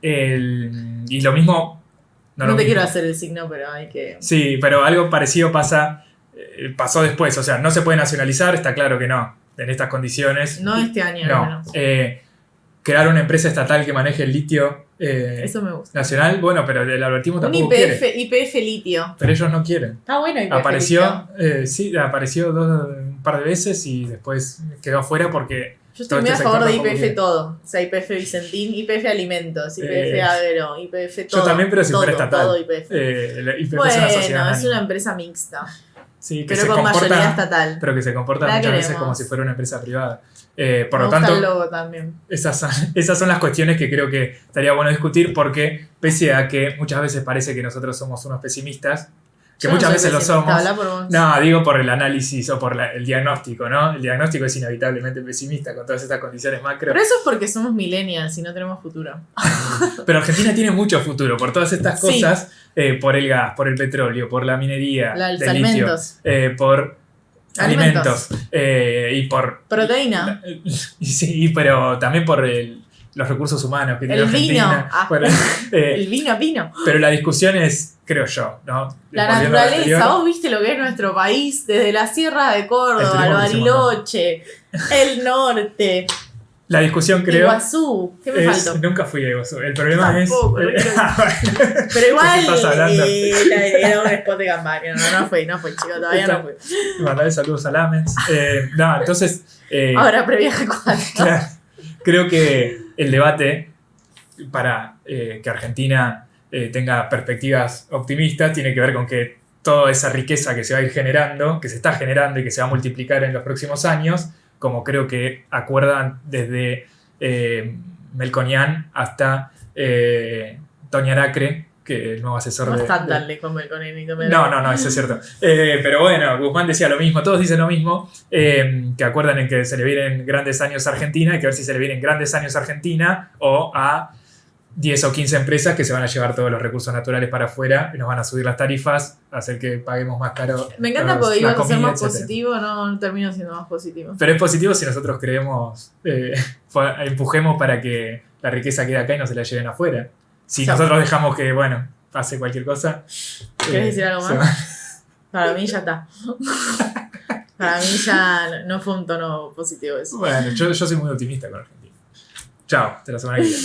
y lo mismo... no lo te mismo. quiero hacer el signo, pero hay que... Sí, pero algo parecido pasó después. O sea, no se puede nacionalizar, está claro que no. En estas condiciones. No este año, al No. menos. Crear una empresa estatal que maneje el litio Eso me gusta. nacional, bueno, pero el albertismo Un tampoco quiere. IPF litio. Pero ellos no quieren. Está bueno IPF Apareció, litio. sí, apareció un par de veces y después quedó afuera porque Yo todo estoy muy este a favor de sector tampoco IPF quiere. todo. O sea, IPF Vicentín, IPF Alimentos, IPF Eh, Agro, IPF todo. yo también, pero si todo, fuera estatal. todo IPF. La IPF Bueno, es una sociedad es anónima. una empresa mixta, Sí, que pero se con mayoría comporta, estatal. pero que se comporta La muchas veces queremos. como si fuera una empresa privada. Por Me lo gusta el tanto, logo también. esas son las cuestiones que creo que estaría bueno discutir porque pese a que muchas veces parece que nosotros somos unos pesimistas, que Yo no muchas soy veces lo pesimista, somos. habla por vos. No, digo por el análisis o por el diagnóstico, ¿no? El diagnóstico es inevitablemente pesimista con todas estas condiciones macro. Pero eso es porque somos millennials y no tenemos futuro. Pero Argentina tiene mucho futuro por todas estas Sí. cosas, por el gas, por el petróleo, por la minería, Los del alimentos. litio, por alimentos, y por... Proteína. Sí, pero también por los recursos humanos que tiene El vino. Argentina. Ah. Por- El vino. pero la discusión es, creo yo, ¿no? La Volviendo a lo naturaleza, anterior, vos viste lo que es nuestro país, desde la Sierra de El Córdoba, turismo el que hicimos, ¿no? Bariloche, el norte, La discusión creo... Iguazú. ¿Qué me faltó? Nunca fui a Iguazú. El problema Tampoco, no es... quiero Pero igual ¿De qué estás hablando? era un spot de campaña. No fui, chico, todavía no fui. Mandarle saludos a Lamens. No, entonces... Ahora previaje 4. Claro, creo que el debate para que Argentina tenga perspectivas optimistas tiene que ver con que toda esa riqueza que se va a ir generando, que se está generando y que se va a multiplicar en los próximos años, como creo que acuerdan desde Melconian hasta Tony Aracre, que es el nuevo asesor No de... están tan lejos Melconenito. No, eso es cierto. Pero bueno, Guzmán decía lo mismo, todos dicen lo mismo, que acuerdan en que se le vienen grandes años a Argentina, hay que ver si se le vienen grandes años a Argentina o a 10 o 15 empresas que se van a llevar todos los recursos naturales para afuera y nos van a subir las tarifas, hacer que paguemos más caro. Me encanta la porque ibas a ser comida, más etcétera. positivo, no termino siendo más positivo. Pero es positivo si nosotros creemos, empujemos para que la riqueza quede acá y no se la lleven afuera. Si Ya. nosotros dejamos que, bueno, pase cualquier cosa. ¿Querés decir algo se más? va- Para mí ya está. Para mí ya no fue un tono positivo eso. Bueno, yo soy muy optimista con Argentina. Chao, hasta la semana que viene.